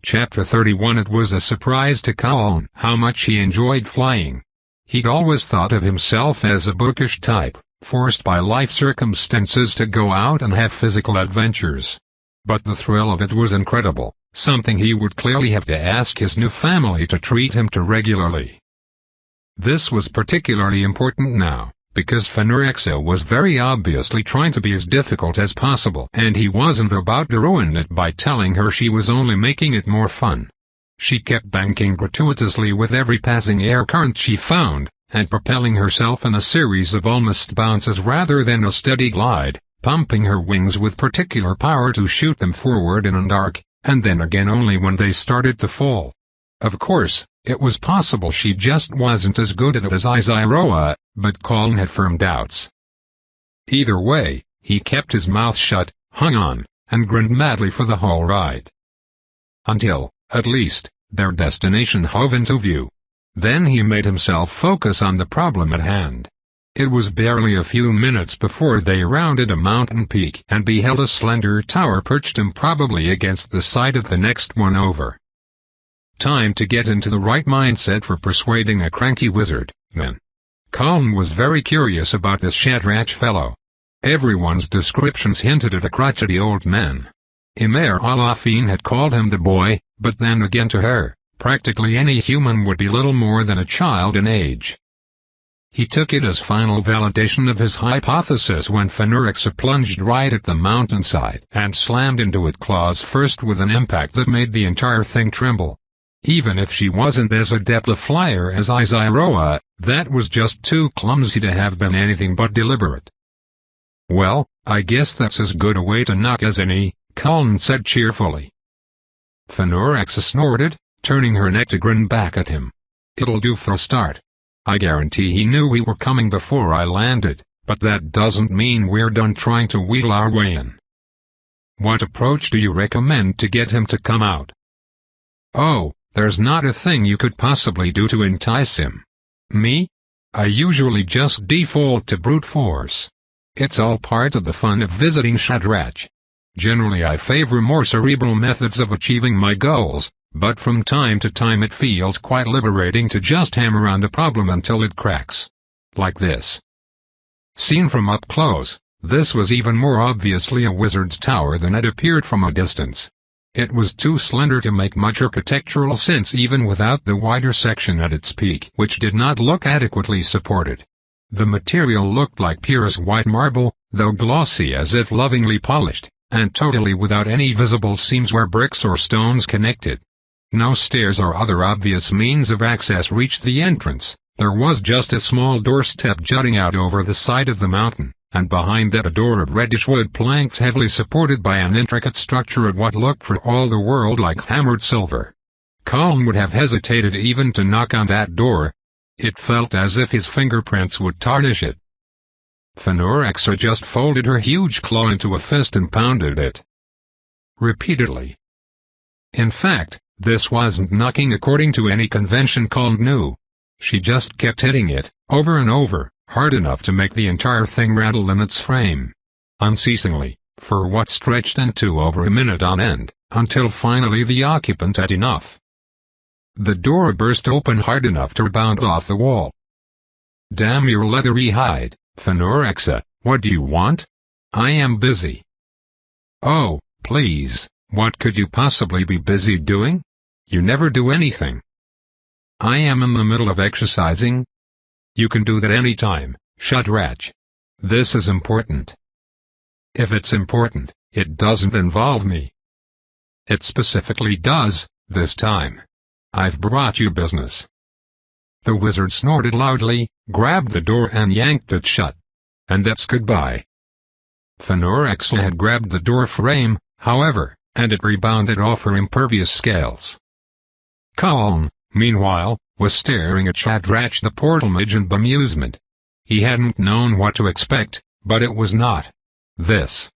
Chapter 31. It was a surprise to Colin how much he enjoyed flying. He'd always thought of himself as a bookish type, forced by life circumstances to go out and have physical adventures. But the thrill of it was incredible, something he would clearly have to ask his new family to treat him to regularly. This was particularly important now, because Phanerexa was very obviously trying to be as difficult as possible, and he wasn't about to ruin it by telling her she was only making it more fun. She kept banking gratuitously with every passing air current she found, and propelling herself in a series of almost bounces rather than a steady glide, pumping her wings with particular power to shoot them forward in an arc, and then again only when they started to fall. Of course, it was possible she just wasn't as good at it as Iziroa, but Colin had firm doubts. Either way, he kept his mouth shut, hung on, and grinned madly for the whole ride. Until, at least, their destination hove into view. Then he made himself focus on the problem at hand. It was barely a few minutes before they rounded a mountain peak and beheld a slender tower perched improbably against the side of the next one over. Time to get into the right mindset for persuading a cranky wizard, then. Colin was very curious about this Shadrach fellow. Everyone's descriptions hinted at a crotchety old man. Imer Alafine had called him the boy, but then again to her, practically any human would be little more than a child in age. He took it as final validation of his hypothesis when Phanerexa plunged right at the mountainside and slammed into it claws first with an impact that made the entire thing tremble. Even if she wasn't as adept a flyer as Iziroa, that was just too clumsy to have been anything but deliberate. "Well, I guess that's as good a way to knock as any," Colin said cheerfully. Phanerexa snorted, turning her neck to grin back at him. "It'll do for a start. I guarantee he knew we were coming before I landed, but that doesn't mean we're done trying to wheedle our way in. What approach do you recommend to get him to come out?" "Oh, there's not a thing you could possibly do to entice him." "Me? I usually just default to brute force. It's all part of the fun of visiting Shadrach. Generally I favor more cerebral methods of achieving my goals, but from time to time it feels quite liberating to just hammer on the problem until it cracks. Like this." Seen from up close, this was even more obviously a wizard's tower than it appeared from a distance. It was too slender to make much architectural sense even without the wider section at its peak, which did not look adequately supported. The material looked like purest white marble, though glossy as if lovingly polished, and totally without any visible seams where bricks or stones connected. No stairs or other obvious means of access reached the entrance. There was just a small doorstep jutting out over the side of the mountain, and behind that a door of reddish wood planks heavily supported by an intricate structure of what looked for all the world like hammered silver. Colin would have hesitated even to knock on that door. It felt as if his fingerprints would tarnish it. Phanerexa just folded her huge claw into a fist and pounded it repeatedly. In fact, this wasn't knocking according to any convention Colin knew. She just kept hitting it, over and over, hard enough to make the entire thing rattle in its frame. Unceasingly, for what stretched into over a minute on end, until finally the occupant had enough. The door burst open hard enough to bound off the wall. "Damn your leathery hide, Phanerexa, what do you want? I am busy." "Oh, please, what could you possibly be busy doing? You never do anything." "I am in the middle of exercising." "You can do that any time, Shadrach. This is important." "If it's important, it doesn't involve me." "It specifically does, this time. I've brought you business." The wizard snorted loudly, grabbed the door and yanked it shut. "And that's goodbye." Phanerexa had grabbed the door frame, however, and it rebounded off her impervious scales. Colin, meanwhile, was staring at Shadrach the portal-mage in bemusement. He hadn't known what to expect, but it was not this.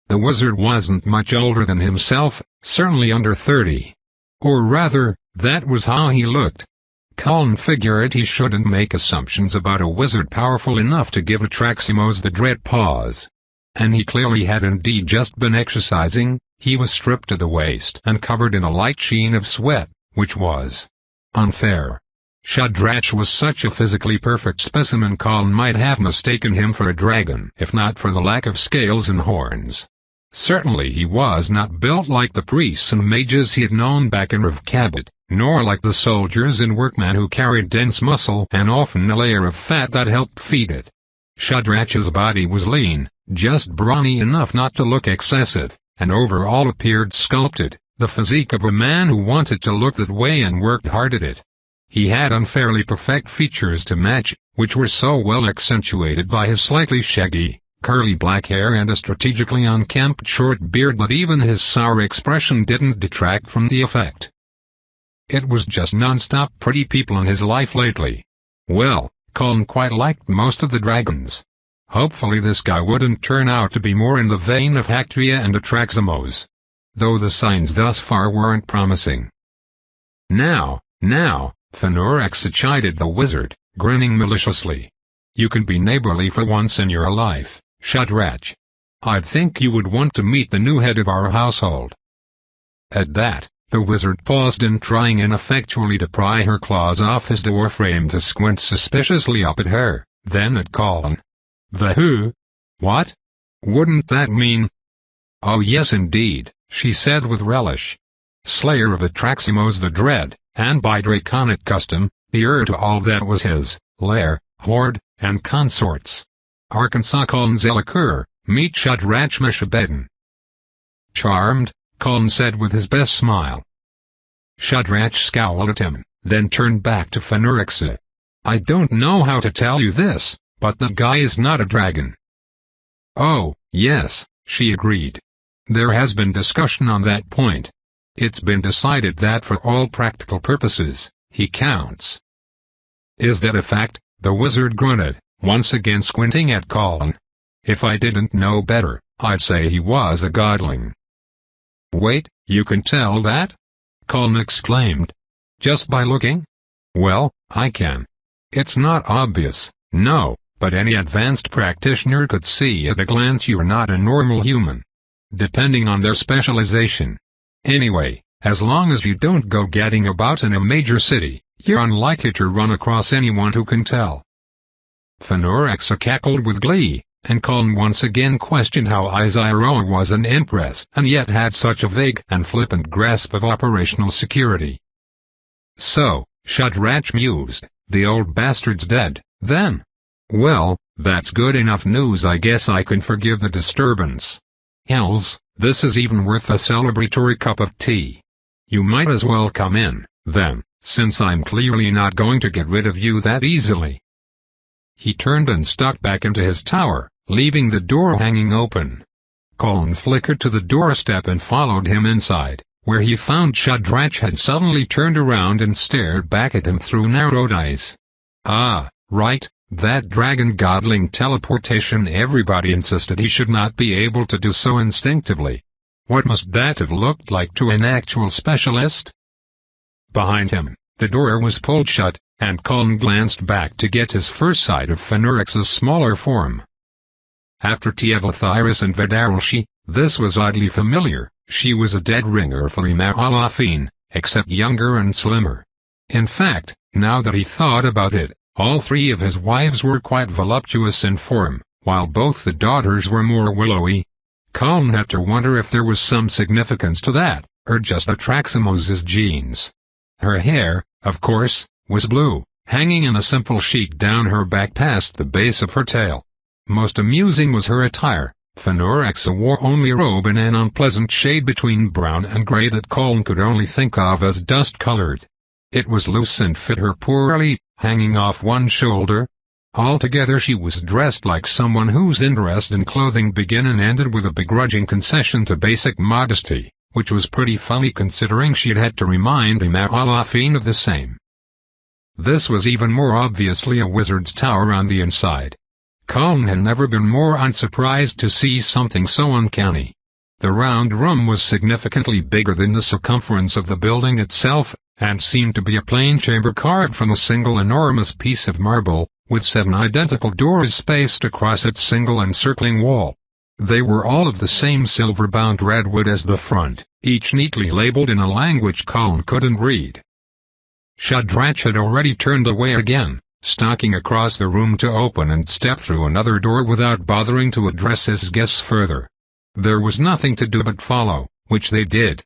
The wizard wasn't much older than himself, certainly under 30. Or rather, that was how he looked. Colin figured he shouldn't make assumptions about a wizard powerful enough to give Atraximos the dread pause. And he clearly had indeed just been exercising, He was stripped to the waist and covered in a light sheen of sweat, which was unfair. Shadrach was such a physically perfect specimen Colin might have mistaken him for a dragon if not for the lack of scales and horns. Certainly he was not built like the priests and mages he had known back in Rivkabad, nor like the soldiers and workmen who carried dense muscle and often a layer of fat that helped feed it. Shadrach's body was lean, just brawny enough not to look excessive, and overall appeared sculpted, the physique of a man who wanted to look that way and worked hard at it. He had unfairly perfect features to match, which were so well accentuated by his slightly shaggy, curly black hair and a strategically unkempt short beard that even his sour expression didn't detract from the effect. It was just non-stop pretty people in his life lately. Well, Colin quite liked most of the dragons. Hopefully this guy wouldn't turn out to be more in the vein of Hactria and Atraxamos. Though the signs thus far weren't promising. Now, Fenourex chided the wizard, grinning maliciously. You can be neighborly for once in your life, Shadrach. I'd think you would want to meet the new head of our household. At that, the wizard paused in trying ineffectually to pry her claws off his door frame to squint suspiciously up at her, then at Colin. The who? What? Wouldn't that mean? Oh yes indeed, she said with relish. Slayer of Atraxamos the Dread, and by draconic custom, the heir to all that was his, lair, hoard, and consorts. Arkansas Colin Zelikur, meet Shadrach Meshabedin. Charmed, Colin said with his best smile. Shadrach scowled at him, then turned back to Fenourex. I don't know how to tell you this, but that guy is not a dragon. Oh, yes, she agreed. There has been discussion on that point. It's been decided that for all practical purposes, he counts. Is that a fact? The wizard grunted, once again squinting at Colin. If I didn't know better, I'd say he was a godling. Wait, you can tell that? Colin exclaimed. Just by looking? Well, I can. It's not obvious, no, but any advanced practitioner could see at a glance you're not a normal human. Depending on their specialization. Anyway, as long as you don't go gadding about in a major city, you're unlikely to run across anyone who can tell. Fenourex cackled with glee, and Colin once again questioned how Izyroa was an empress and yet had such a vague and flippant grasp of operational security. So, Shadrach mused, the old bastard's dead, then. Well, that's good enough news. I guess I can forgive the disturbance. Hells, this is even worth a celebratory cup of tea. You might as well come in, then, since I'm clearly not going to get rid of you that easily. He turned and stuck back into his tower, leaving the door hanging open. Colin flickered to the doorstep and followed him inside, where he found Shadrach had suddenly turned around and stared back at him through narrowed eyes. Ah, right, that dragon godling teleportation. Everybody insisted he should not be able to do so instinctively. What must that have looked like to an actual specialist? Behind him, the door was pulled shut, and Colin glanced back to get his first sight of Fenurex's smaller form. After Tevathyris and Vedaralshi, this was oddly familiar. She was a dead ringer for Imaralafine, except younger and slimmer. In fact, now that he thought about it, all three of his wives were quite voluptuous in form, while both the daughters were more willowy. Colin had to wonder if there was some significance to that, or just Atraxamos's genes. Her hair, of course, was blue, hanging in a simple sheet down her back past the base of her tail. Most amusing was her attire. Fenourex wore only a robe in an unpleasant shade between brown and gray that Colin could only think of as dust-colored. It was loose and fit her poorly, hanging off one shoulder. Altogether she was dressed like someone whose interest in clothing began and ended with a begrudging concession to basic modesty, which was pretty funny considering she'd had to remind Imaralafine of the same. This was even more obviously a wizard's tower on the inside. Colin had never been more unsurprised to see something so uncanny. The round room was significantly bigger than the circumference of the building itself, and seemed to be a plain chamber carved from a single enormous piece of marble, with 7 identical doors spaced across its single encircling wall. They were all of the same silver-bound redwood as the front, each neatly labeled in a language Colin couldn't read. Shadrach had already turned away again, stalking across the room to open and step through another door without bothering to address his guests further. There was nothing to do but follow, which they did.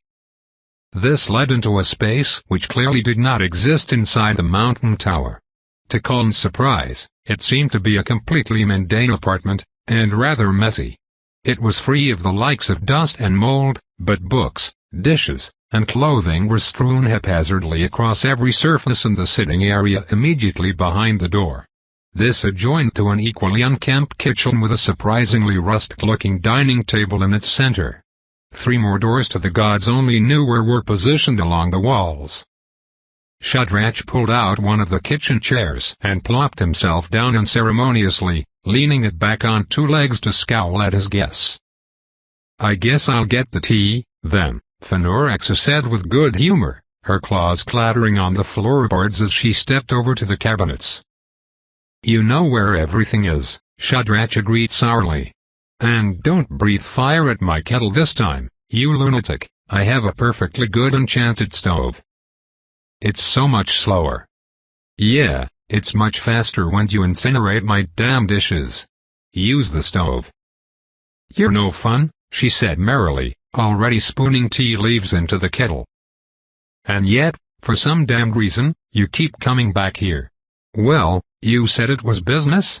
This led into a space which clearly did not exist inside the mountain tower. To Colin's surprise, it seemed to be a completely mundane apartment, and rather messy. It was free of the likes of dust and mold, but books, dishes, and clothing were strewn haphazardly across every surface in the sitting area immediately behind the door. This adjoined to an equally unkempt kitchen with a surprisingly rustic-looking dining table in its center. 3 more doors to the gods only knew where were positioned along the walls. Shadrach pulled out one of the kitchen chairs and plopped himself down unceremoniously, leaning it back on 2 legs to scowl at his guests. "I guess I'll get the tea, then," Fenorexa said with good humor, her claws clattering on the floorboards as she stepped over to the cabinets. "You know where everything is," Shadrach agreed sourly. "And don't breathe fire at my kettle this time, you lunatic. I have a perfectly good enchanted stove." "It's so much slower." "Yeah, it's much faster when you incinerate my damn dishes. Use the stove." "You're no fun," she said merrily, already spooning tea leaves into the kettle. "And yet, for some damned reason, you keep coming back here." "Well, you said it was business?"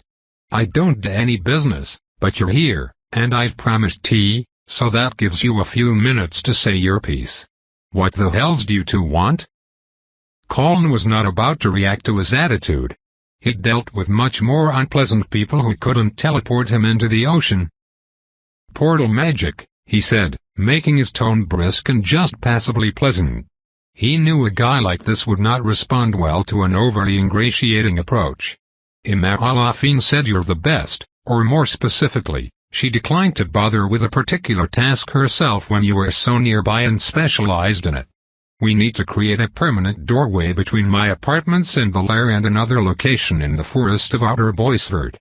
"I don't do any business, but you're here, and I've promised tea, so that gives you a few minutes to say your piece. What the hells do you two want?" Colin was not about to react to his attitude. He'd dealt with much more unpleasant people who couldn't teleport him into the ocean. "Portal magic," he said, making his tone brisk and just passably pleasant. He knew a guy like this would not respond well to an overly ingratiating approach. Imalafine said you're the best, or more specifically, she declined to bother with a particular task herself when you were so nearby and specialized in it. "We need to create a permanent doorway between my apartments and the lair and another location in the forest of Outer Boisford."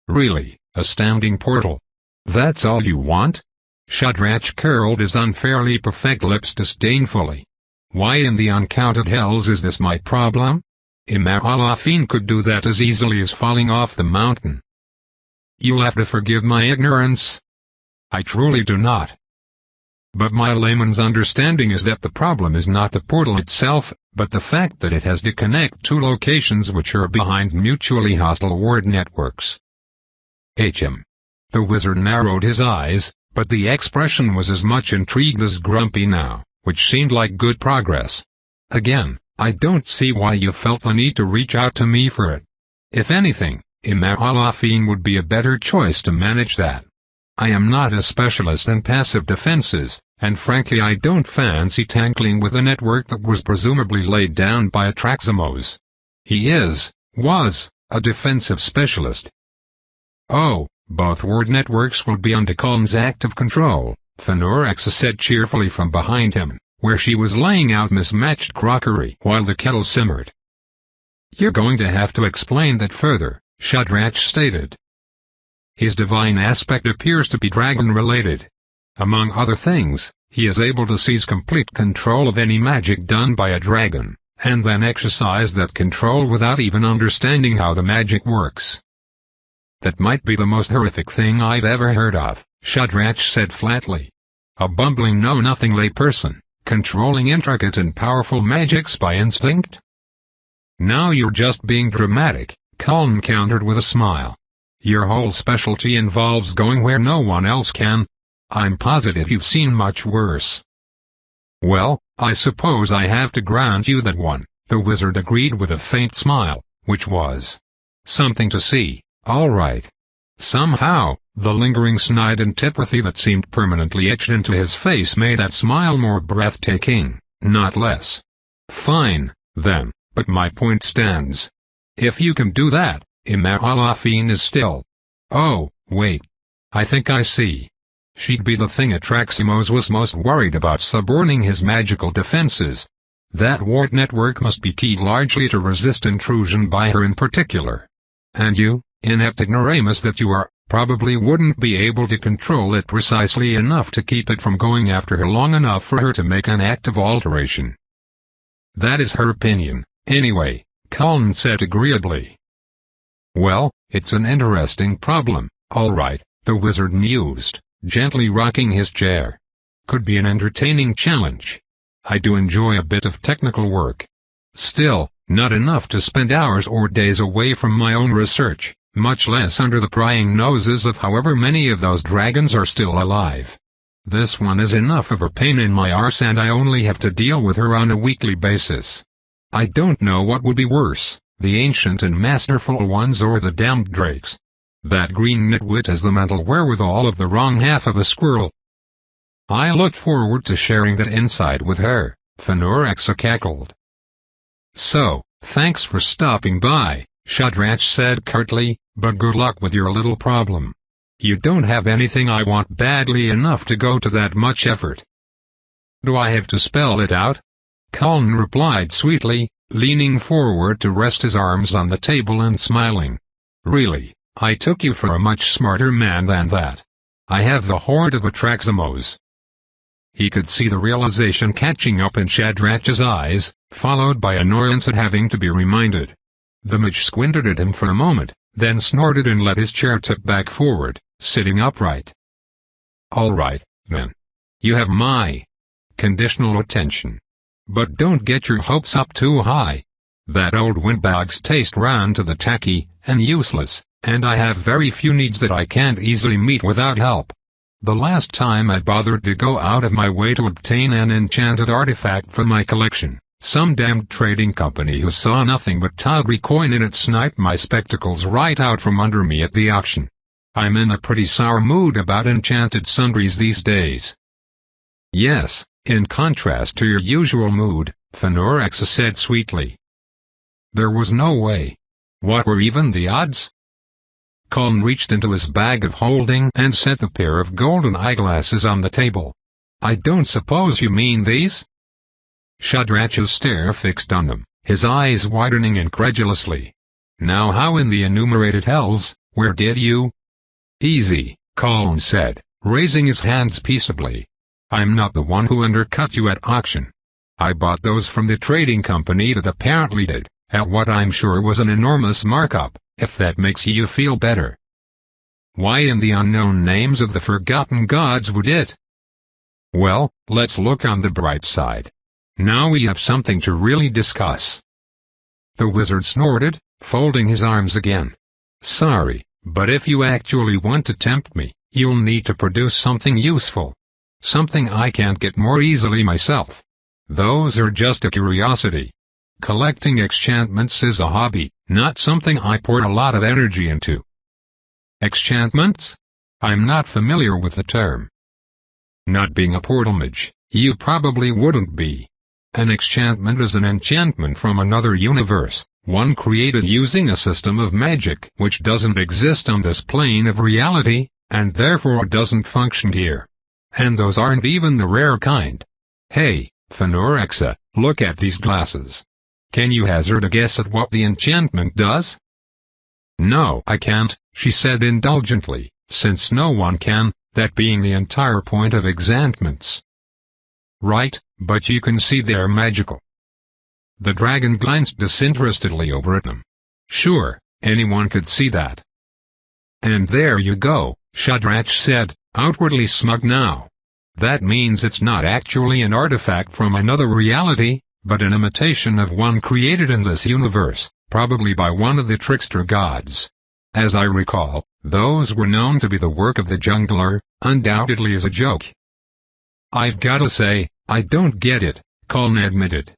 "Really, astounding portal. That's all you want?" Shadrach curled his unfairly perfect lips disdainfully. "Why in the uncounted hells is this my problem? Imalafine could do that as easily as falling off the mountain." "You'll have to forgive my ignorance." "I truly do not. But my layman's understanding is that the problem is not the portal itself, but the fact that it has to connect 2 locations which are behind mutually hostile ward networks." The wizard narrowed his eyes, but the expression was as much intrigued as grumpy now, which seemed like good progress. "Again, I don't see why you felt the need to reach out to me for it. If anything, Imalafine would be a better choice to manage that. I am not a specialist in passive defenses, and frankly I don't fancy tankling with a network that was presumably laid down by Atraximos. He was, a defensive specialist." "Oh, both ward networks will be under Colin's active control," Fenorexa said cheerfully from behind him, where she was laying out mismatched crockery while the kettle simmered. "You're going to have to explain that further," Shadrach stated. "His divine aspect appears to be dragon-related. Among other things, he is able to seize complete control of any magic done by a dragon, and then exercise that control without even understanding how the magic works." "That might be the most horrific thing I've ever heard of," Shadrach said flatly. "A bumbling know-nothing layperson, controlling intricate and powerful magics by instinct?" "Now you're just being dramatic," Colin countered with a smile. "Your whole specialty involves going where no one else can. I'm positive you've seen much worse." "Well, I suppose I have to grant you that one," the wizard agreed with a faint smile, which was something to see, all right. Somehow, the lingering snide antipathy that seemed permanently etched into his face made that smile more breathtaking, not less. "Fine, then, but my point stands. If you can do that, Imalafine is still—" "Oh, wait. I think I see. She'd be the thing Atraximos was most worried about suborning his magical defenses. That ward network must be keyed largely to resist intrusion by her in particular. And you, inept ignoramus that you are, probably wouldn't be able to control it precisely enough to keep it from going after her long enough for her to make an active alteration. That is her opinion, anyway, Colin said agreeably. Well, it's an interesting problem, all right, the wizard mused, gently rocking his chair. Could be an entertaining challenge. I do enjoy a bit of technical work. Still, not enough to spend hours or days away from my own research, much less under the prying noses of however many of those dragons are still alive. This one is enough of a pain in my arse and I only have to deal with her on a weekly basis. I don't know what would be worse, the ancient and masterful ones or the damned drakes. That green nitwit has the mental wherewithal of the wrong half of a squirrel. I looked forward to sharing that insight with her, Phenorexa cackled. So, thanks for stopping by, Shadrach said curtly, but good luck with your little problem. You don't have anything I want badly enough to go to that much effort. Do I have to spell it out? Colin replied sweetly, leaning forward to rest his arms on the table and smiling. Really, I took you for a much smarter man than that. I have the hoard of Atraximos. He could see the realization catching up in Shadrach's eyes, followed by annoyance at having to be reminded. The mage squinted at him for a moment, then snorted and let his chair tip back forward, sitting upright. All right, then. You have my conditional attention. But don't get your hopes up too high. That old windbag's taste round to the tacky and useless, and I have very few needs that I can't easily meet without help. The last time I bothered to go out of my way to obtain an enchanted artifact for my collection, some damned trading company who saw nothing but tawdry coin in it sniped my spectacles right out from under me at the auction. I'm in a pretty sour mood about enchanted sundries these days. Yes, in contrast to your usual mood, Phenorexa said sweetly. There was no way. What were even the odds? Colin reached into his bag of holding and set the pair of golden eyeglasses on the table. I don't suppose you mean these? Shadrach's stare fixed on them, his eyes widening incredulously. Now how in the enumerated hells, where did you? Easy, Colin said, raising his hands peaceably. I'm not the one who undercut you at auction. I bought those from the trading company that apparently did, at what I'm sure was an enormous markup, if that makes you feel better. Why in the unknown names of the forgotten gods would it? Well, let's look on the bright side. Now we have something to really discuss. The wizard snorted, folding his arms again. Sorry, but if you actually want to tempt me, you'll need to produce something useful. Something I can't get more easily myself. Those are just a curiosity. Collecting enchantments is a hobby, not something I pour a lot of energy into. Enchantments? I'm not familiar with the term. Not being a portal mage, you probably wouldn't be. An enchantment is an enchantment from another universe, one created using a system of magic which doesn't exist on this plane of reality, and therefore doesn't function here. And those aren't even the rare kind. Hey, Phenorexa, look at these glasses. Can you hazard a guess at what the enchantment does? No, I can't, she said indulgently, since no one can, that being the entire point of enchantments. Right, but you can see they're magical. The dragon glanced disinterestedly over at them. Sure, anyone could see that. And there you go, Shadrach said, outwardly smug now. That means it's not actually an artifact from another reality, but an imitation of one created in this universe, probably by one of the trickster gods. As I recall, those were known to be the work of the jungler, undoubtedly as a joke. I've gotta say, I don't get it, Colin admitted.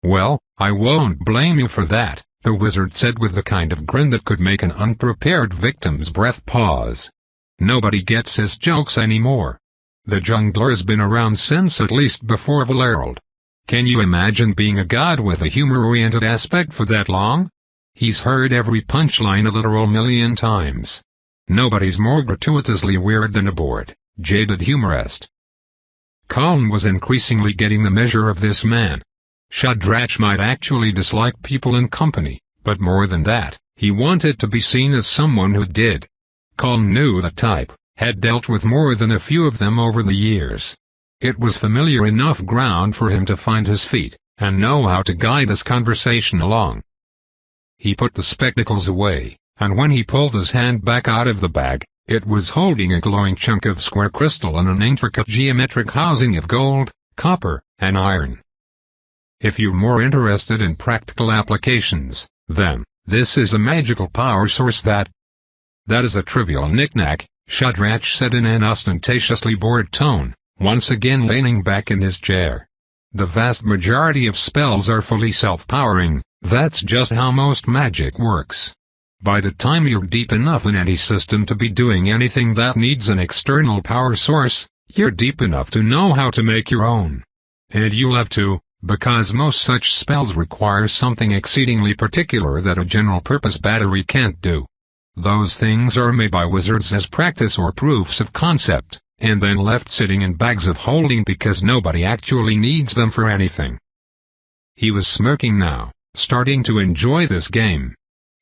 Well, I won't blame you for that, the wizard said with the kind of grin that could make an unprepared victim's breath pause. Nobody gets his jokes anymore. The jungler's been around since at least before Valerald. Can you imagine being a god with a humor-oriented aspect for that long? He's heard every punchline a literal million times. Nobody's more gratuitously weird than a bored, jaded humorist. Colin was increasingly getting the measure of this man. Shadrach might actually dislike people in company, but more than that, he wanted to be seen as someone who did. Colin knew the type, had dealt with more than a few of them over the years. It was familiar enough ground for him to find his feet, and know how to guide this conversation along. He put the spectacles away, and when he pulled his hand back out of the bag, it was holding a glowing chunk of square crystal and an intricate geometric housing of gold, copper, and iron. If you're more interested in practical applications, then, this is a magical power source that is a trivial knick-knack, Shadrach said in an ostentatiously bored tone, once again leaning back in his chair. The vast majority of spells are fully self-powering, that's just how most magic works. By the time you're deep enough in any system to be doing anything that needs an external power source, you're deep enough to know how to make your own. And you'll have to, because most such spells require something exceedingly particular that a general-purpose battery can't do. Those things are made by wizards as practice or proofs of concept, and then left sitting in bags of holding because nobody actually needs them for anything. He was smirking now, starting to enjoy this game.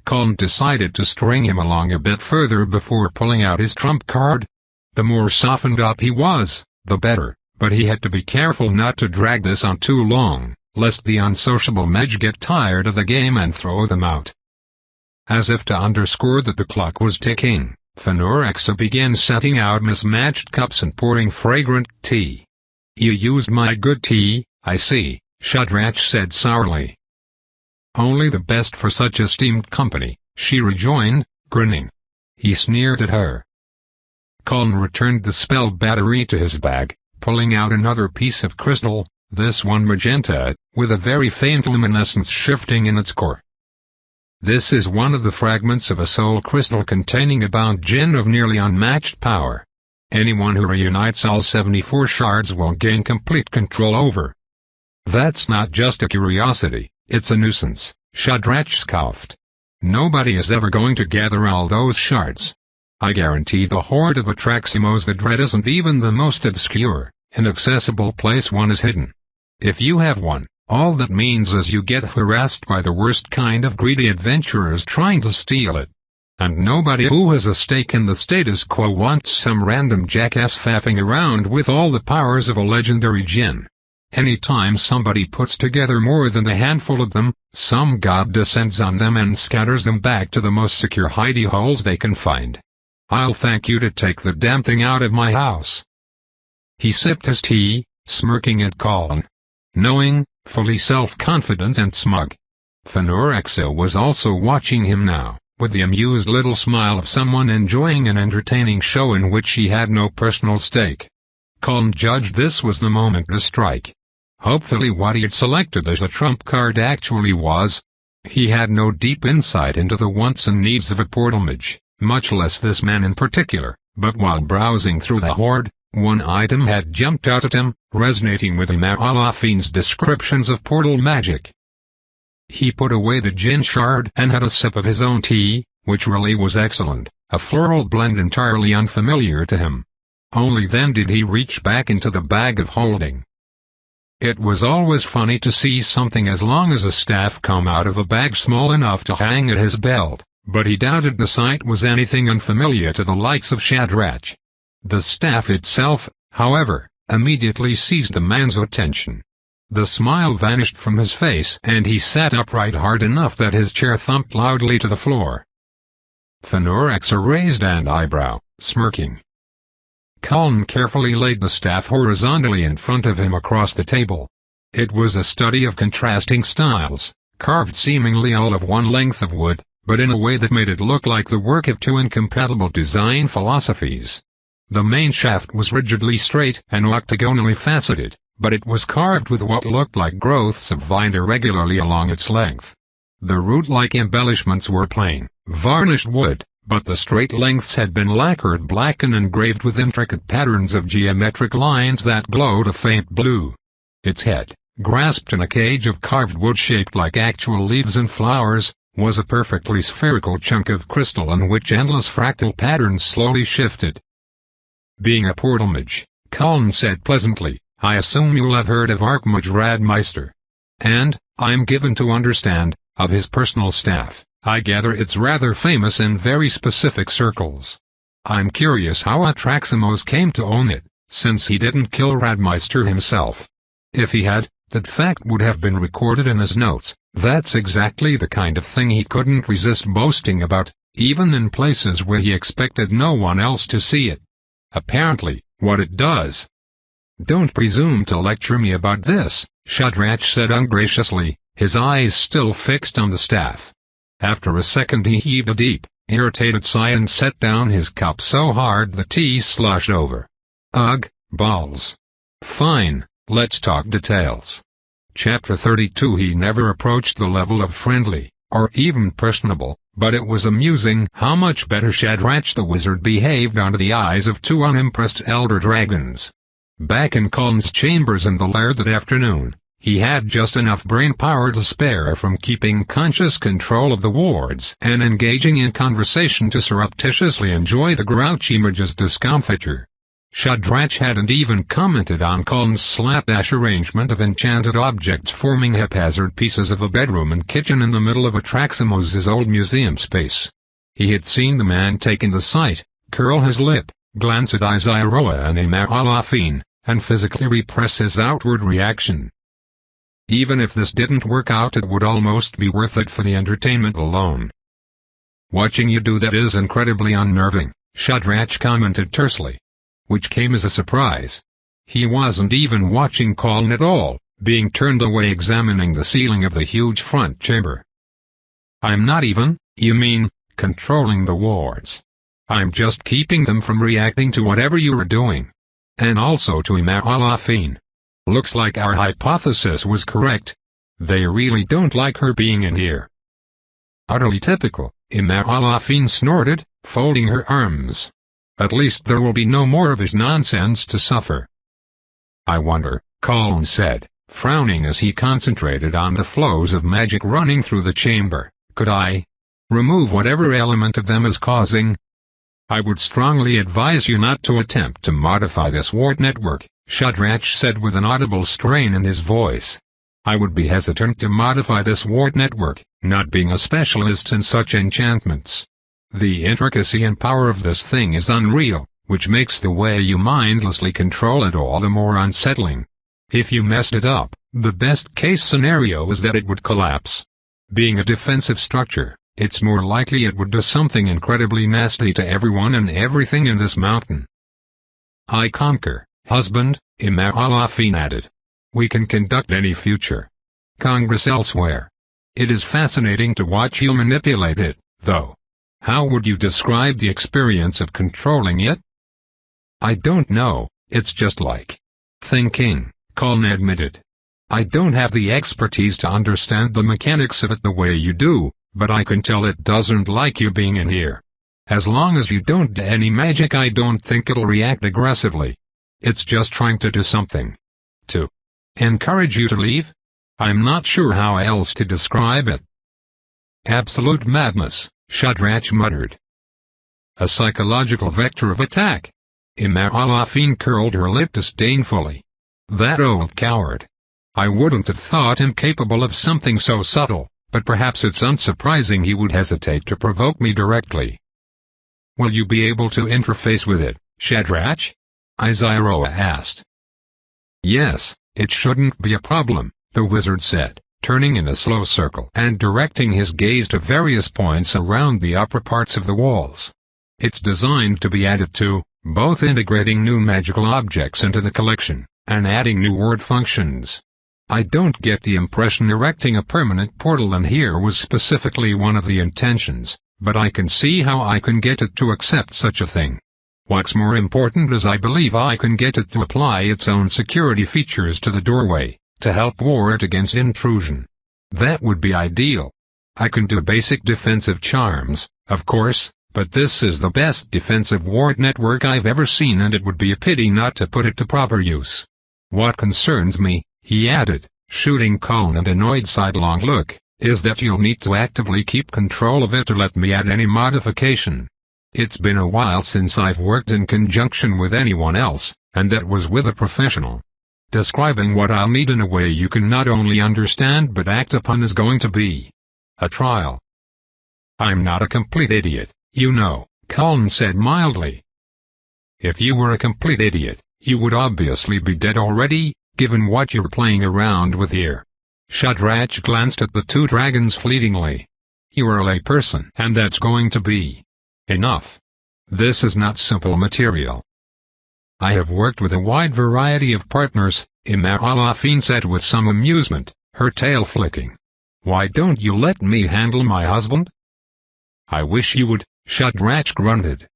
Colin decided to string him along a bit further before pulling out his trump card. The more softened up he was, the better, but he had to be careful not to drag this on too long, lest the unsociable mage get tired of the game and throw them out. As if to underscore that the clock was ticking, Phenorexa began setting out mismatched cups and pouring fragrant tea. "You used my good tea, I see," Shadrach said sourly. "Only the best for such esteemed company," she rejoined, grinning. He sneered at her. Colin returned the spell battery to his bag, pulling out another piece of crystal, this one magenta, with a very faint luminescence shifting in its core. "This is one of the fragments of a soul crystal containing a bound gem of nearly unmatched power. Anyone who reunites all 74 shards will gain complete control over." "That's not just a curiosity, it's a nuisance," Shadrach scoffed. "Nobody is ever going to gather all those shards. I guarantee the hoard of Atraximos the Dread isn't even the most obscure, inaccessible place one is hidden. If you have one, all that means is you get harassed by the worst kind of greedy adventurers trying to steal it. And nobody who has a stake in the status quo wants some random jackass faffing around with all the powers of a legendary djinn. Anytime somebody puts together more than a handful of them, some god descends on them and scatters them back to the most secure hidey holes they can find. I'll thank you to take the damn thing out of my house." He sipped his tea, smirking at Colin. Knowing, fully self-confident and smug. Phenorexa was also watching him now, with the amused little smile of someone enjoying an entertaining show in which she had no personal stake. Colin judged this was the moment to strike. Hopefully what he had selected as a trump card actually was. He had no deep insight into the wants and needs of a portal mage, much less this man in particular, but while browsing through the hoard, one item had jumped out at him, resonating with him Alafine's descriptions of portal magic. He put away the djinn shard and had a sip of his own tea, which really was excellent, a floral blend entirely unfamiliar to him. Only then did he reach back into the bag of holding. It was always funny to see something as long as a staff come out of a bag small enough to hang at his belt, but he doubted the sight was anything unfamiliar to the likes of Shadrach. The staff itself, however, immediately seized the man's attention. The smile vanished from his face and he sat upright hard enough that his chair thumped loudly to the floor. Phenorexa raised an eyebrow, smirking. Colin carefully laid the staff horizontally in front of him across the table. It was a study of contrasting styles, carved seemingly all of one length of wood, but in a way that made it look like the work of two incompatible design philosophies. The main shaft was rigidly straight and octagonally faceted, but it was carved with what looked like growths of vine irregularly along its length. The root-like embellishments were plain, varnished wood, but the straight lengths had been lacquered black and engraved with intricate patterns of geometric lines that glowed a faint blue. Its head, grasped in a cage of carved wood shaped like actual leaves and flowers, was a perfectly spherical chunk of crystal on which endless fractal patterns slowly shifted. "Being a portal mage," Colin said pleasantly, "I assume you'll have heard of Archmage Radmeister. And, I'm given to understand, of his personal staff. I gather it's rather famous in very specific circles." I'm curious how Atraximos came to own it, since he didn't kill Radmeister himself. If he had, that fact would have been recorded in his notes. That's exactly the kind of thing he couldn't resist boasting about, even in places where he expected no one else to see it. Apparently, what it does. Don't presume to lecture me about this, Shadrach said ungraciously, his eyes still fixed on the staff. After a second he heaved a deep, irritated sigh and set down his cup so hard the tea sloshed over. Ugh, balls. Fine, let's talk details. Chapter 32. He never approached the level of friendly, or even personable, but it was amusing how much better Shadrach the wizard behaved under the eyes of two unimpressed elder dragons. Back in Coln's chambers in the lair that afternoon, he had just enough brain power to spare from keeping conscious control of the wards and engaging in conversation to surreptitiously enjoy the grouchy mage's discomfiture. Shadrach hadn't even commented on Coln's slapdash arrangement of enchanted objects forming haphazard pieces of a bedroom and kitchen in the middle of Atraximos' old museum space. He had seen the man take in the sight, curl his lip, glance at Izyroa and Imaralafine, and physically repress his outward reaction. Even if this didn't work out, it would almost be worth it for the entertainment alone. Watching you do that is incredibly unnerving, Shadrach commented tersely. Which came as a surprise. He wasn't even watching Coln at all, being turned away examining the ceiling of the huge front chamber. I'm not even, you mean, controlling the wards. I'm just keeping them from reacting to whatever you are doing. And also to Imaralafine. Looks like our hypothesis was correct. They really don't like her being in here. Utterly typical, Imaralafine snorted, folding her arms. At least there will be no more of his nonsense to suffer. I wonder, Coln said, frowning as he concentrated on the flows of magic running through the chamber, could I remove whatever element of them is causing? I would strongly advise you not to attempt to modify this ward network, Shadrach said with an audible strain in his voice. I would be hesitant to modify this ward network, not being a specialist in such enchantments. The intricacy and power of this thing is unreal, which makes the way you mindlessly control it all the more unsettling. If you messed it up, the best-case scenario is that it would collapse. Being a defensive structure, it's more likely it would do something incredibly nasty to everyone and everything in this mountain. I conquer, husband, Imaralafine added. We can conduct any future Congress elsewhere. It is fascinating to watch you manipulate it, though. How would you describe the experience of controlling it? I don't know, it's just like thinking, Coln admitted. I don't have the expertise to understand the mechanics of it the way you do, but I can tell it doesn't like you being in here. As long as you don't do any magic, I don't think it'll react aggressively. It's just trying to do something. To encourage you to leave? I'm not sure how else to describe it. Absolute madness, Shadrach muttered. A psychological vector of attack. Imaralafine curled her lip disdainfully. That old coward. I wouldn't have thought him capable of something so subtle, but perhaps it's unsurprising he would hesitate to provoke me directly. Will you be able to interface with it, Shadrach? Izyroa asked. Yes, it shouldn't be a problem, the wizard said, turning in a slow circle and directing his gaze to various points around the upper parts of the walls. It's designed to be added to, both integrating new magical objects into the collection, and adding new word functions. I don't get the impression erecting a permanent portal in here was specifically one of the intentions, but I can see how I can get it to accept such a thing. What's more important is I believe I can get it to apply its own security features to the doorway, to help ward against intrusion. That would be ideal. I can do basic defensive charms, of course, but this is the best defensive ward network I've ever seen, and it would be a pity not to put it to proper use. What concerns me, he added, shooting Coln an annoyed sidelong look, is that you'll need to actively keep control of it to let me add any modification. It's been a while since I've worked in conjunction with anyone else, and that was with a professional. Describing what I'll need in a way you can not only understand but act upon is going to be a trial. I'm not a complete idiot, you know, Colin said mildly. If you were a complete idiot, you would obviously be dead already, given what you're playing around with here. Shadrach glanced at the two dragons fleetingly. You are a layperson, and that's going to be enough. This is not simple material. I have worked with a wide variety of partners, Imar said with some amusement, her tail flicking. Why don't you let me handle my husband? I wish you would, Shadrach grunted.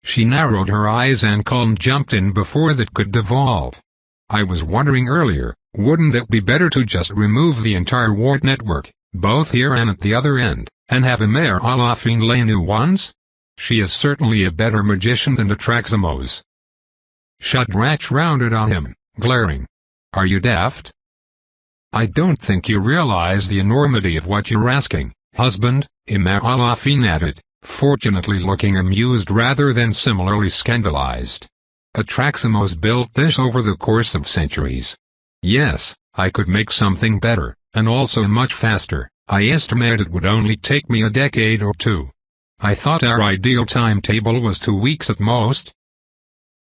She narrowed her eyes and Colin jumped in before that could devolve. I was wondering earlier, wouldn't it be better to just remove the entire ward network, both here and at the other end, and have Imar lay new ones? She is certainly a better magician than Atraximos. Shadrach rounded on him, glaring. Are you daft? I don't think you realize the enormity of what you're asking, husband, Imar added, fortunately looking amused rather than similarly scandalized. Atraximos built this over the course of centuries. Yes, I could make something better, and also much faster. I estimate it would only take me a decade or two. I thought our ideal timetable was 2 weeks at most.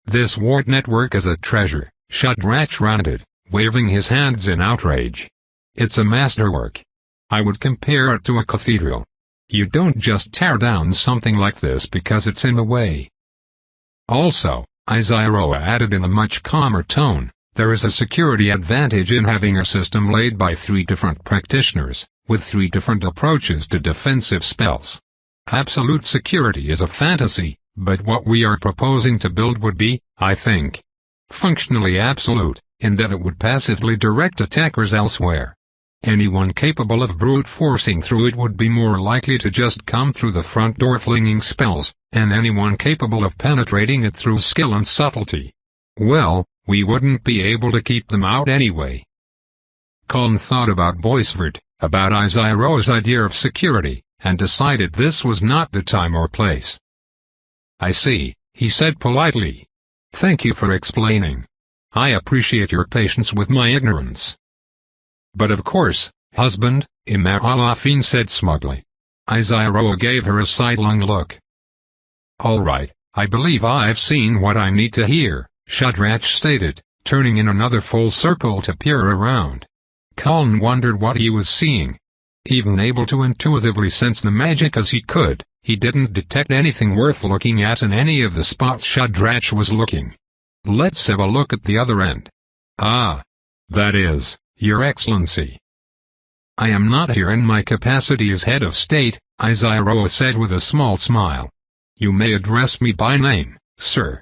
This ward network is a treasure, Shadrach ranted, waving his hands in outrage. It's a masterwork. I would compare it to a cathedral. You don't just tear down something like this because it's in the way. Also, Izaroa added in a much calmer tone, there is a security advantage in having a system laid by 3 different practitioners, with 3 different approaches to defensive spells. Absolute security is a fantasy, but what we are proposing to build would be, I think, functionally absolute, in that it would passively direct attackers elsewhere. Anyone capable of brute forcing through it would be more likely to just come through the front door flinging spells, and anyone capable of penetrating it through skill and subtlety, well, we wouldn't be able to keep them out anyway. Colin thought about Boisvert, about Izaroa's idea of security, and decided this was not the time or place. I see, he said politely. Thank you for explaining. I appreciate your patience with my ignorance. But of course, husband, Imar said smugly. Izaroa gave her a sidelong look. All right, I believe I've seen what I need to hear, Shadrach stated, turning in another full circle to peer around. Colin wondered what he was seeing. Even able to intuitively sense the magic as he could, he didn't detect anything worth looking at in any of the spots Shadrach was looking. Let's have a look at the other end. Ah. That is, Your Excellency. I am not here in my capacity as head of state, Izaroa said with a small smile. You may address me by name, sir.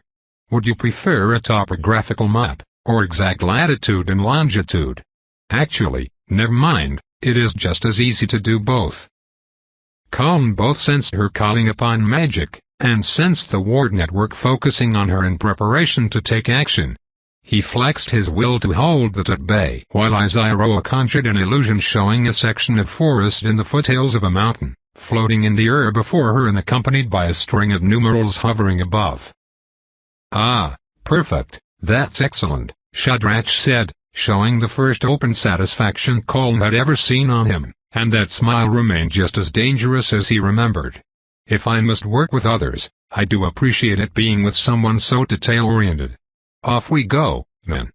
Would you prefer a topographical map, or exact latitude and longitude? Actually, never mind, it is just as easy to do both. Colin both sensed her calling upon magic, and sensed the ward network focusing on her in preparation to take action. He flexed his will to hold that at bay, while Izaroa conjured an illusion showing a section of forest in the foothills of a mountain, floating in the air before her and accompanied by a string of numerals hovering above. Ah, perfect, that's excellent, Shadrach said, showing the first open satisfaction Colin had ever seen on him, and that smile remained just as dangerous as he remembered. If I must work with others, I do appreciate it being with someone so detail-oriented. Off we go, then.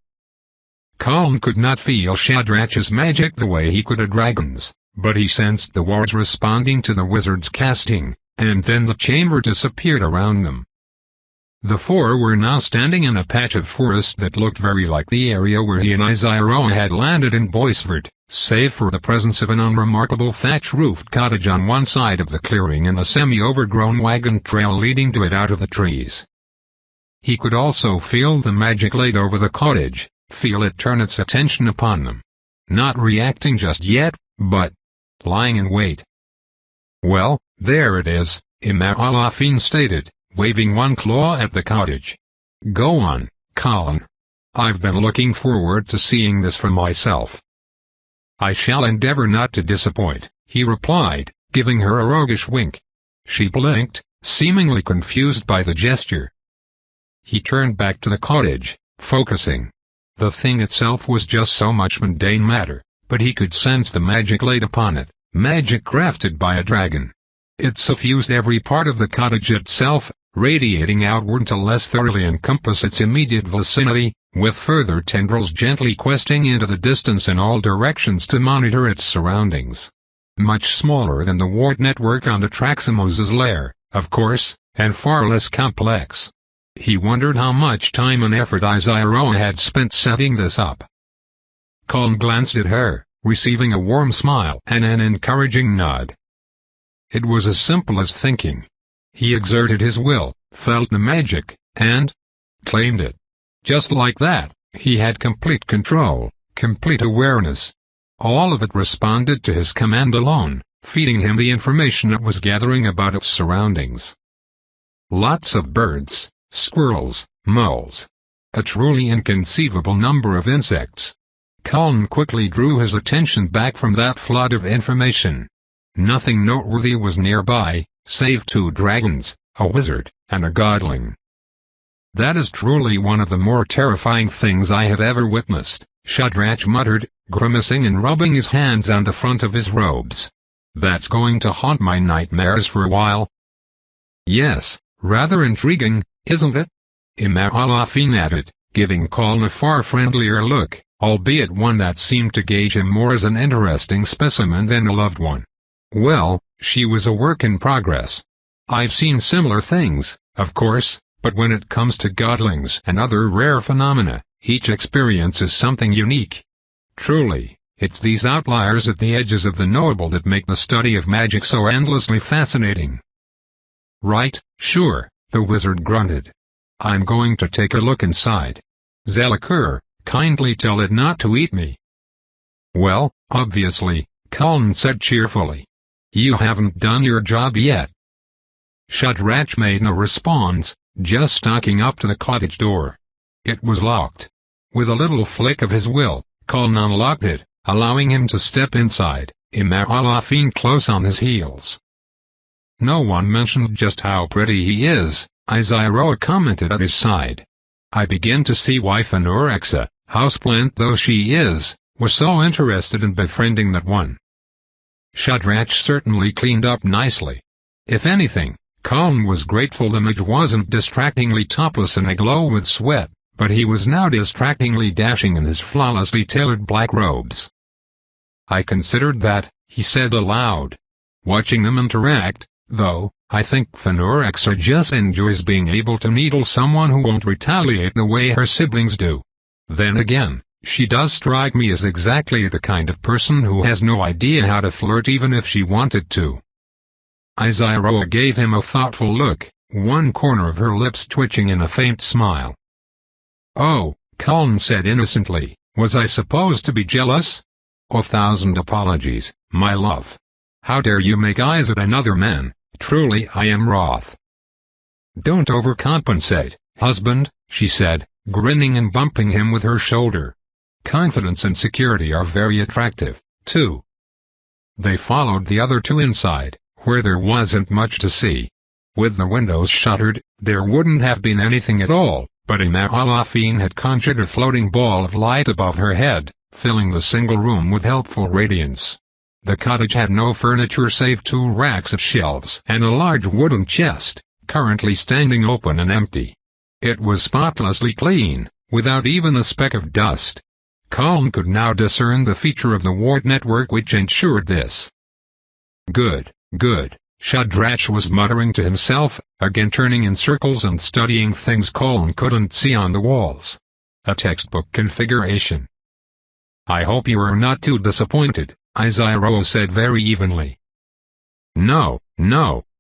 Colin could not feel Shadrach's magic the way he could a dragon's, but he sensed the wards responding to the wizard's casting, and then the chamber disappeared around them. The 4 were now standing in a patch of forest that looked very like the area where he and Izaroa had landed in Boisvert, save for the presence of an unremarkable thatch-roofed cottage on one side of the clearing and a semi-overgrown wagon trail leading to it out of the trees. He could also feel the magic laid over the cottage, feel it turn its attention upon them. Not reacting just yet, but lying in wait. Well, there it is, Imar stated, waving one claw at the cottage. Go on, Colin. I've been looking forward to seeing this for myself. I shall endeavor not to disappoint, he replied, giving her a roguish wink. She blinked, seemingly confused by the gesture. He turned back to the cottage, focusing. The thing itself was just so much mundane matter, but he could sense the magic laid upon it, magic crafted by a dragon. It suffused every part of the cottage itself, radiating outward to less thoroughly encompass its immediate vicinity, with further tendrils gently questing into the distance in all directions to monitor its surroundings. Much smaller than the ward network on the Traximos's lair, of course, and far less complex. He wondered how much time and effort Isaiah had spent setting this up. Colin glanced at her, receiving a warm smile and an encouraging nod. It was as simple as thinking. He exerted his will, felt the magic, and claimed it. Just like that, he had complete control, complete awareness. All of it responded to his command alone, feeding him the information it was gathering about its surroundings. Lots of birds, squirrels, moles. A truly inconceivable number of insects. Colin quickly drew his attention back from that flood of information. Nothing noteworthy was nearby, save 2 dragons, a wizard, and a godling. "That is truly one of the more terrifying things I have ever witnessed," Shadrach muttered, grimacing and rubbing his hands on the front of his robes. "That's going to haunt my nightmares for a while." "Yes, rather intriguing, isn't it?" Imar added, giving Colin a far friendlier look, albeit one that seemed to gauge him more as an interesting specimen than a loved one. "Well, she was a work in progress. I've seen similar things, of course, but when it comes to godlings and other rare phenomena, each experience is something unique. Truly, it's these outliers at the edges of the knowable that make the study of magic so endlessly fascinating." "Right, sure," the wizard grunted. "I'm going to take a look inside. Zelakur, kindly tell it not to eat me." "Well, obviously," Colin said cheerfully. "You haven't done your job yet." Shadrach made no response, just stalking up to the cottage door. It was locked. With a little flick of his will, Colin unlocked it, allowing him to step inside, Imar close on his heels. "No one mentioned just how pretty he is," Isaiah commented at his side. "I begin to see why Fenorexa, houseplant though she is, was so interested in befriending that one." Shadrach certainly cleaned up nicely. If anything, Colin was grateful the mage wasn't distractingly topless and aglow with sweat, but he was now distractingly dashing in his flawlessly tailored black robes. "I considered that," he said aloud. "Watching them interact, though, I think Fenorexa just enjoys being able to needle someone who won't retaliate the way her siblings do. Then again, she does strike me as exactly the kind of person who has no idea how to flirt even if she wanted to." Isaiah gave him a thoughtful look, one corner of her lips twitching in a faint smile. "Oh," Colin said innocently, "was I supposed to be jealous? 1,000 apologies, my love. How dare you make eyes at another man, truly I am wroth." "Don't overcompensate, husband," she said, grinning and bumping him with her shoulder. "Confidence and security are very attractive, too." They followed the other 2 inside, where there wasn't much to see. With the windows shuttered, there wouldn't have been anything at all, but Imar had conjured a floating ball of light above her head, filling the single room with helpful radiance. The cottage had no furniture save 2 racks of shelves and a large wooden chest, currently standing open and empty. It was spotlessly clean, without even a speck of dust. Colin could now discern the feature of the ward network which ensured this. "Good, good," Shadrach was muttering to himself, again turning in circles and studying things Colin couldn't see on the walls. A textbook configuration. "I hope you are not too disappointed," Isaiah said very evenly. No,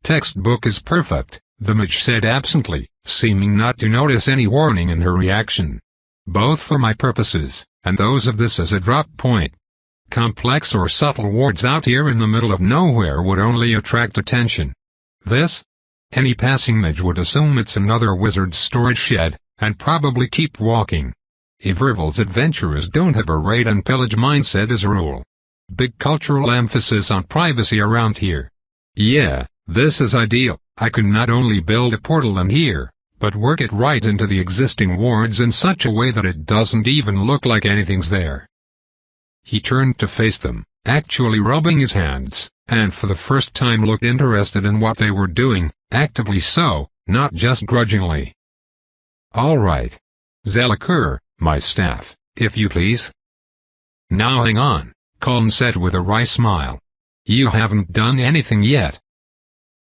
textbook is perfect," the mage said absently, seeming not to notice any warning in her reaction. "Both for my purposes, and those of this as a drop point. Complex or subtle wards out here in the middle of nowhere would only attract attention. This? Any passing mage would assume it's another wizard's storage shed, and probably keep walking. Evervil's adventurers don't have a raid and pillage mindset as a rule. Big cultural emphasis on privacy around here. Yeah, this is ideal. I can not only build a portal in here, but work it right into the existing wards in such a way that it doesn't even look like anything's there." He turned to face them, actually rubbing his hands, and for the first time looked interested in what they were doing, actively so, not just grudgingly. "All right. Zelakur, my staff, if you please." "Now hang on," Colin said with a wry smile. "You haven't done anything yet.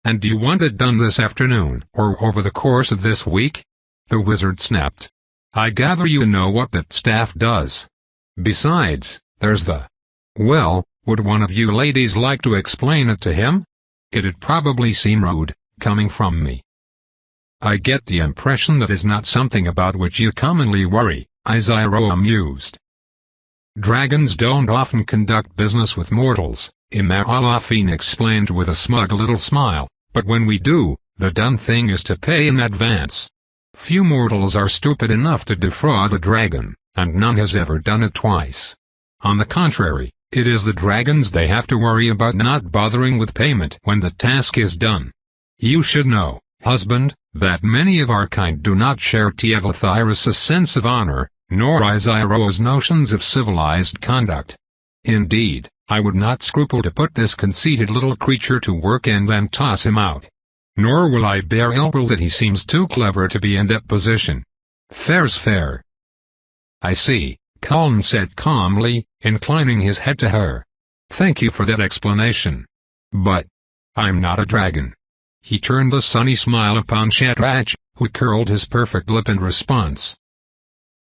And do you want it done this afternoon, or over the course of this week?" The wizard snapped. "I gather you know what that staff does. Besides, there's the... Well, would one of you ladies like to explain it to him? It'd probably seem rude, coming from me." "I get the impression that is not something about which you commonly worry," Iziro mused. "Dragons don't often conduct business with mortals," Imaralafine explained with a smug little smile, "but when we do, the done thing is to pay in advance. Few mortals are stupid enough to defraud a dragon, and none has ever done it twice. On the contrary, it is the dragons they have to worry about not bothering with payment when the task is done. You should know, husband, that many of our kind do not share Tevathyros' sense of honor, nor Iziro's notions of civilized conduct. Indeed, I would not scruple to put this conceited little creature to work and then toss him out. Nor will I bear ill will that he seems too clever to be in that position. Fair's fair." "I see," Colin said calmly, inclining his head to her. "Thank you for that explanation. But I'm not a dragon." He turned a sunny smile upon Shadrach, who curled his perfect lip in response.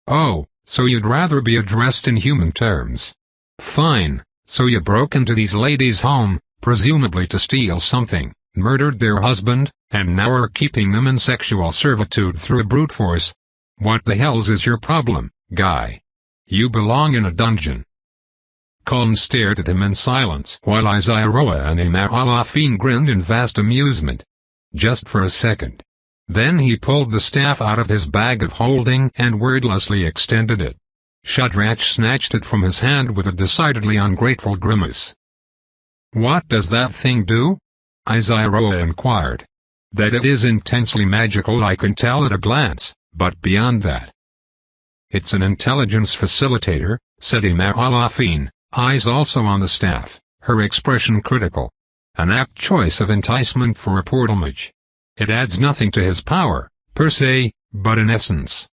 "Oh, so you'd rather be addressed in human terms. Fine, so you broke into these ladies' home, presumably to steal something, murdered their husband, and now are keeping them in sexual servitude through brute force. What the hell's is your problem, guy? You belong in a dungeon." Colin stared at him in silence while Iziroa and Imaralafine grinned in vast amusement. Just for a second. Then he pulled the staff out of his bag of holding and wordlessly extended it. Shadrach snatched it from his hand with a decidedly ungrateful grimace. "What does that thing do?" Iziroa inquired. "That it is intensely magical I can tell at a glance, but beyond that." "It's an intelligence facilitator," said Imaralafine, eyes also on the staff, her expression critical. "An apt choice of enticement for a portal mage. It adds nothing to his power, per se, but in essence,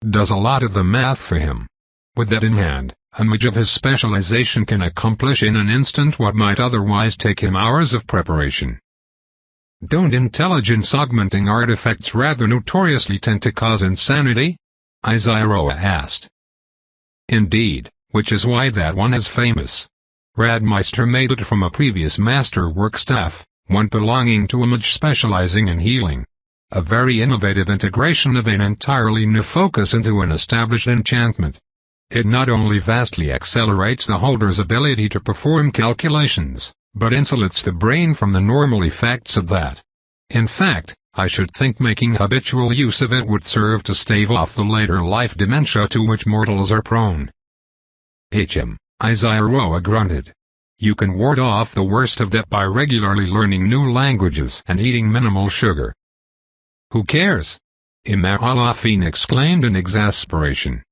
does a lot of the math for him. With that in hand, a mage of his specialization can accomplish in an instant what might otherwise take him hours of preparation." "Don't intelligence-augmenting artifacts rather notoriously tend to cause insanity?" Iziroa asked. "Indeed, which is why that one is famous. Radmeister made it from a previous masterwork staff, one belonging to a mage specializing in healing. A very innovative integration of an entirely new focus into an established enchantment. It not only vastly accelerates the holder's ability to perform calculations, but insulates the brain from the normal effects of that. In fact, I should think making habitual use of it would serve to stave off the later life dementia to which mortals are prone." Iziroa grunted. "You can ward off the worst of that by regularly learning new languages and eating minimal sugar." "Who cares?" Imaralafine exclaimed in exasperation.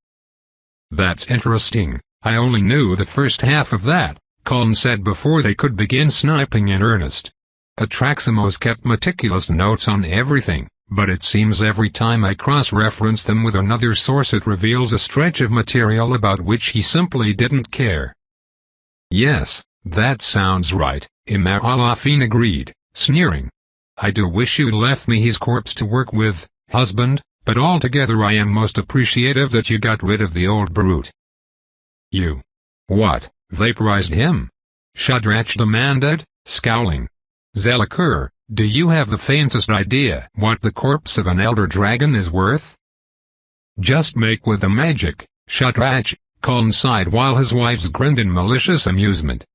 "That's interesting, I only knew the first half of that," Colin said before they could begin sniping in earnest. "Atraximos kept meticulous notes on everything, but it seems every time I cross-reference them with another source it reveals a stretch of material about which he simply didn't care." "Yes, that sounds right," Imaralafine agreed, sneering. "I do wish you'd left me his corpse to work with, husband, but altogether I am most appreciative that you got rid of the old brute." "You... what, vaporized him?" Shadrach demanded, scowling. "Zelakur, do you have the faintest idea what the corpse of an elder dragon is worth?" "Just make with the magic, Shadrach," Colin sighed while his wives grinned in malicious amusement.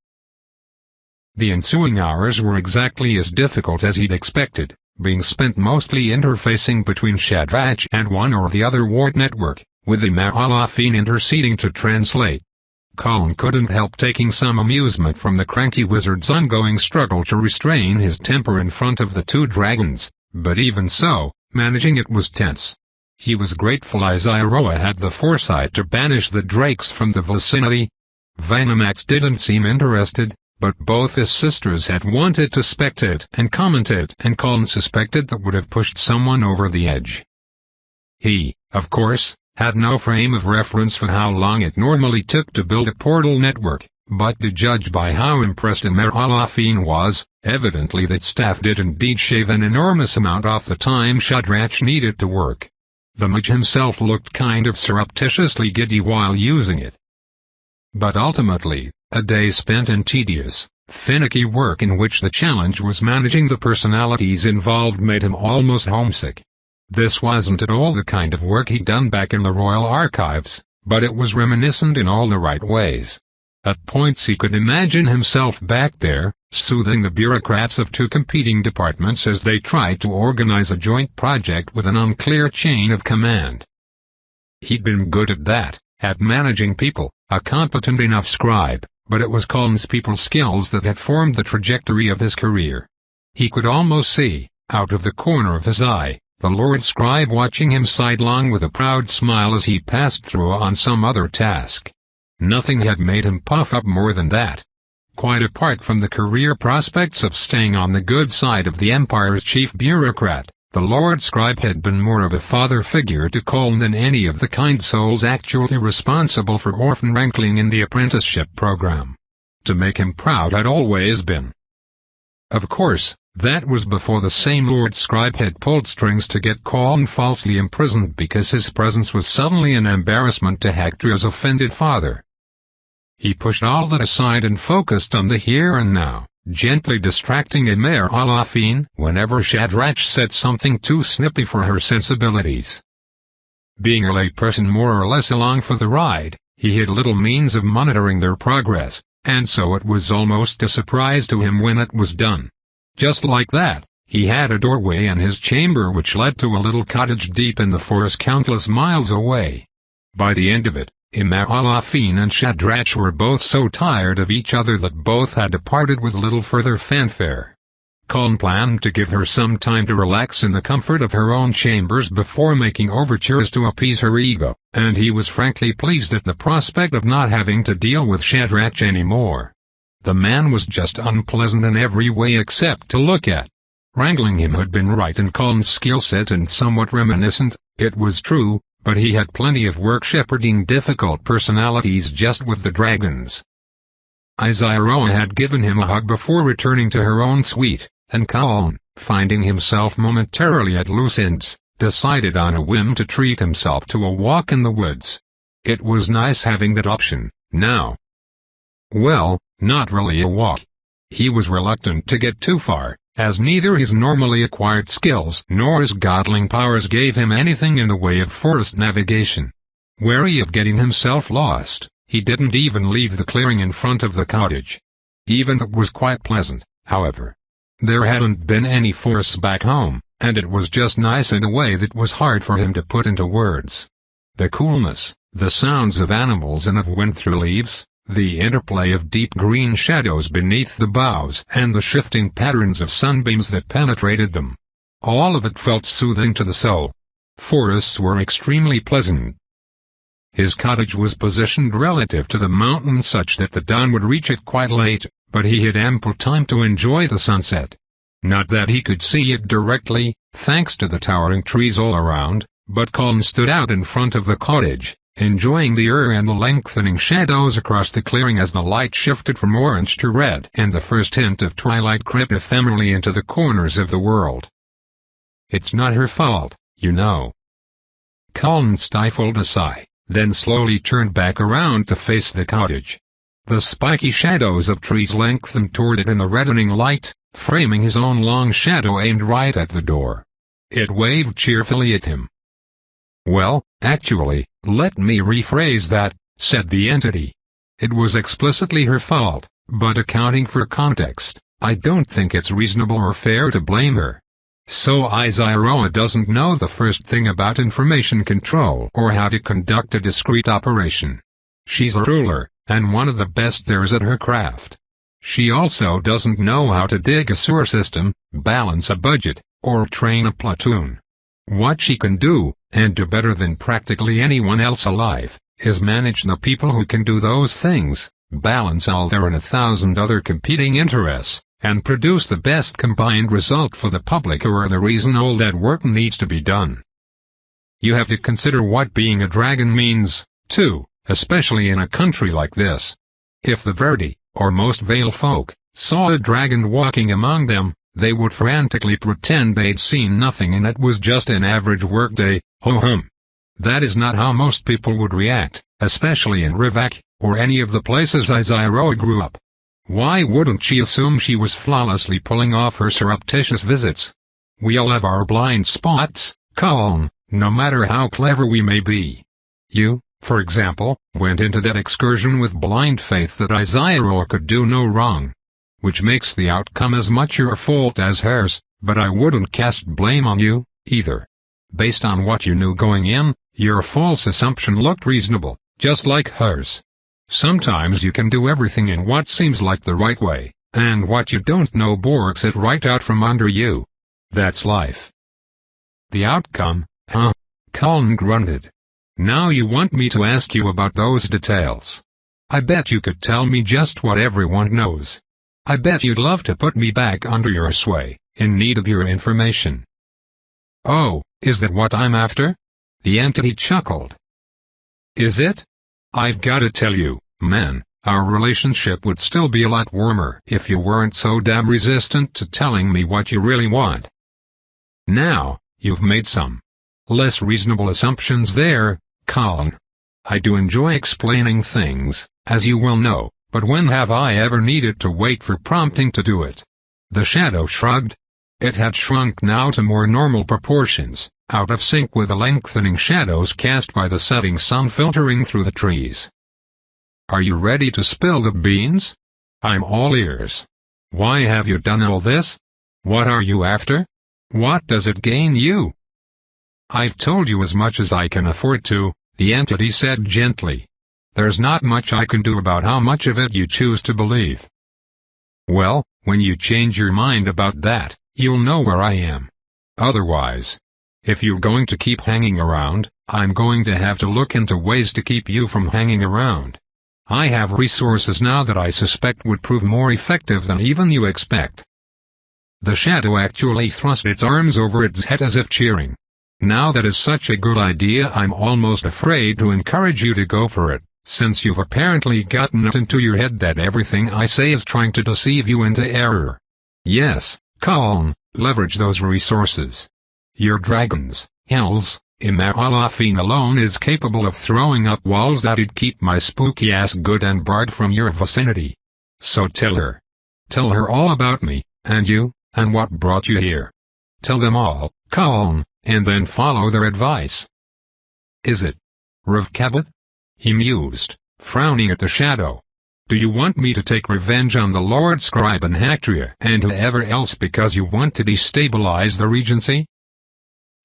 The ensuing hours were exactly as difficult as he'd expected, being spent mostly interfacing between Shadrach and one or the other ward network, with Imaralafine interceding to translate. Colin couldn't help taking some amusement from the cranky wizard's ongoing struggle to restrain his temper in front of the two dragons, but even so, managing it was tense. He was grateful Iziroa had the foresight to banish the drakes from the vicinity. Vinamax didn't seem interested, but both his sisters had wanted to spectate and commented, and Colin suspected that would have pushed someone over the edge. He, of course, had no frame of reference for how long it normally took to build a portal network, but to judge by how impressed Amir Alafin was, evidently that staff did indeed shave an enormous amount off the time Shadrach needed to work. The mage himself looked kind of surreptitiously giddy while using it. But ultimately, a day spent in tedious, finicky work in which the challenge was managing the personalities involved made him almost homesick. This wasn't at all the kind of work he'd done back in the Royal Archives, but it was reminiscent in all the right ways. At points he could imagine himself back there, soothing the bureaucrats of two competing departments as they tried to organize a joint project with an unclear chain of command. He'd been good at that, at managing people, a competent enough scribe, but it was Colin's people skills that had formed the trajectory of his career. He could almost see, out of the corner of his eye, the Lord Scribe watching him sidelong with a proud smile as he passed through on some other task. Nothing had made him puff up more than that. Quite apart from the career prospects of staying on the good side of the Empire's chief bureaucrat, the Lord Scribe had been more of a father figure to Colin than any of the kind souls actually responsible for orphan wrangling in the apprenticeship program. To make him proud had always been. Of course, that was before the same Lord Scribe had pulled strings to get Colin falsely imprisoned because his presence was suddenly an embarrassment to Hector's offended father. He pushed all that aside and focused on the here and now, gently distracting Amir Alafin whenever Shadrach said something too snippy for her sensibilities. Being a layperson more or less along for the ride, he had little means of monitoring their progress, and so it was almost a surprise to him when it was done. Just like that, he had a doorway in his chamber which led to a little cottage deep in the forest countless miles away. By the end of it, Amir Alafin and Shadrach were both so tired of each other that both had departed with little further fanfare. Colin planned to give her some time to relax in the comfort of her own chambers before making overtures to appease her ego, and he was frankly pleased at the prospect of not having to deal with Shadrach anymore. The man was just unpleasant in every way except to look at. Wrangling him had been right in Colin's skill set and somewhat reminiscent, it was true, but he had plenty of work shepherding difficult personalities just with the dragons. Isaroa had given him a hug before returning to her own suite, and Colin, finding himself momentarily at loose ends, decided on a whim to treat himself to a walk in the woods. It was nice having that option, now. Well, not really a walk. He was reluctant to get too far, as neither his normally acquired skills nor his godling powers gave him anything in the way of forest navigation. Wary of getting himself lost, he didn't even leave the clearing in front of the cottage. Even that was quite pleasant, however. There hadn't been any forests back home, and it was just nice in a way that was hard for him to put into words. The coolness, the sounds of animals and of wind through leaves, the interplay of deep green shadows beneath the boughs and the shifting patterns of sunbeams that penetrated them. All of it felt soothing to the soul. Forests were extremely pleasant. His cottage was positioned relative to the mountain such that the dawn would reach it quite late, but he had ample time to enjoy the sunset. Not that he could see it directly, thanks to the towering trees all around, but Colin stood out in front of the cottage, enjoying the air and the lengthening shadows across the clearing as the light shifted from orange to red and the first hint of twilight crept ephemerally into the corners of the world. It's not her fault, you know. Colin stifled a sigh, then slowly turned back around to face the cottage. The spiky shadows of trees lengthened toward it in the reddening light, framing his own long shadow aimed right at the door. It waved cheerfully at him. Well, actually, let me rephrase that, said the entity. It was explicitly her fault, but accounting for context, I don't think it's reasonable or fair to blame her. So Isaroa doesn't know the first thing about information control or how to conduct a discrete operation. She's a ruler, and one of the best there is at her craft. She also doesn't know how to dig a sewer system, balance a budget, or train a platoon. What she can do, and do better than practically anyone else alive, is manage the people who can do those things, balance all their and 1,000 other competing interests, and produce the best combined result for the public, who are the reason all that work needs to be done. You have to consider what being a dragon means, too, especially in a country like this. If the Verdi, or most Vale folk, saw a dragon walking among them, they would frantically pretend they'd seen nothing and it was just an average workday. Ho-hum. That is not how most people would react, especially in Rivak, or any of the places Izira grew up. Why wouldn't she assume she was flawlessly pulling off her surreptitious visits? We all have our blind spots, Colin, no matter how clever we may be. You, for example, went into that excursion with blind faith that Izira could do no wrong. Which makes the outcome as much your fault as hers, but I wouldn't cast blame on you, either. Based on what you knew going in, your false assumption looked reasonable, just like hers. Sometimes you can do everything in what seems like the right way, and what you don't know borks it right out from under you. That's life. The outcome, huh? Colin grunted. Now you want me to ask you about those details. I bet you could tell me just what everyone knows. I bet you'd love to put me back under your sway, in need of your information. Oh, is that what I'm after? The entity chuckled. Is it? I've gotta tell you, man, our relationship would still be a lot warmer if you weren't so damn resistant to telling me what you really want. Now, you've made some less reasonable assumptions there, Colin. I do enjoy explaining things, as you well know, but when have I ever needed to wait for prompting to do it? The shadow shrugged. It had shrunk now to more normal proportions, out of sync with the lengthening shadows cast by the setting sun filtering through the trees. Are you ready to spill the beans? I'm all ears. Why have you done all this? What are you after? What does it gain you? I've told you as much as I can afford to, the entity said gently. There's not much I can do about how much of it you choose to believe. Well, when you change your mind about that, you'll know where I am. Otherwise, if you're going to keep hanging around, I'm going to have to look into ways to keep you from hanging around. I have resources now that I suspect would prove more effective than even you expect. The shadow actually thrust its arms over its head as if cheering. Now that is such a good idea, I'm almost afraid to encourage you to go for it, since you've apparently gotten it into your head that everything I say is trying to deceive you into error. Yes, Colin, leverage those resources. Your dragons, hells, Imaralafine alone is capable of throwing up walls that'd keep my spooky ass good and barred from your vicinity. So tell her. Tell her all about me, and you, and what brought you here. Tell them all, Colin, and then follow their advice. Is it Rivkabit? He mused, frowning at the shadow. Do you want me to take revenge on the Lord Scribe and Hactria and whoever else because you want to destabilize the Regency?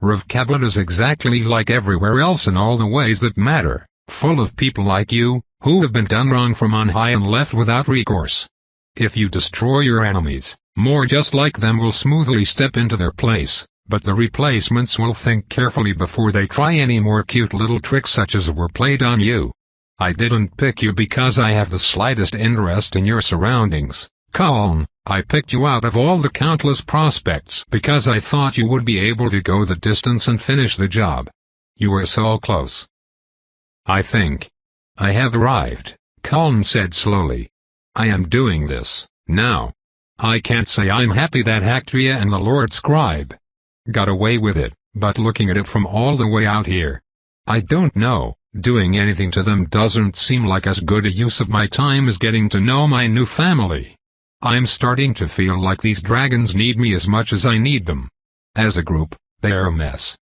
Rivkabit is exactly like everywhere else in all the ways that matter, full of people like you, who have been done wrong from on high and left without recourse. If you destroy your enemies, more just like them will smoothly step into their place, but the replacements will think carefully before they try any more cute little tricks such as were played on you. I didn't pick you because I have the slightest interest in your surroundings, Colin. I picked you out of all the countless prospects because I thought you would be able to go the distance and finish the job. You were so close. I think I have arrived, Colin said slowly. I am doing this, now. I can't say I'm happy that Hactria and the Lord Scribe got away with it, but looking at it from all the way out here, I don't know, doing anything to them doesn't seem like as good a use of my time as getting to know my new family. I'm starting to feel like these dragons need me as much as I need them. As a group, they're a mess.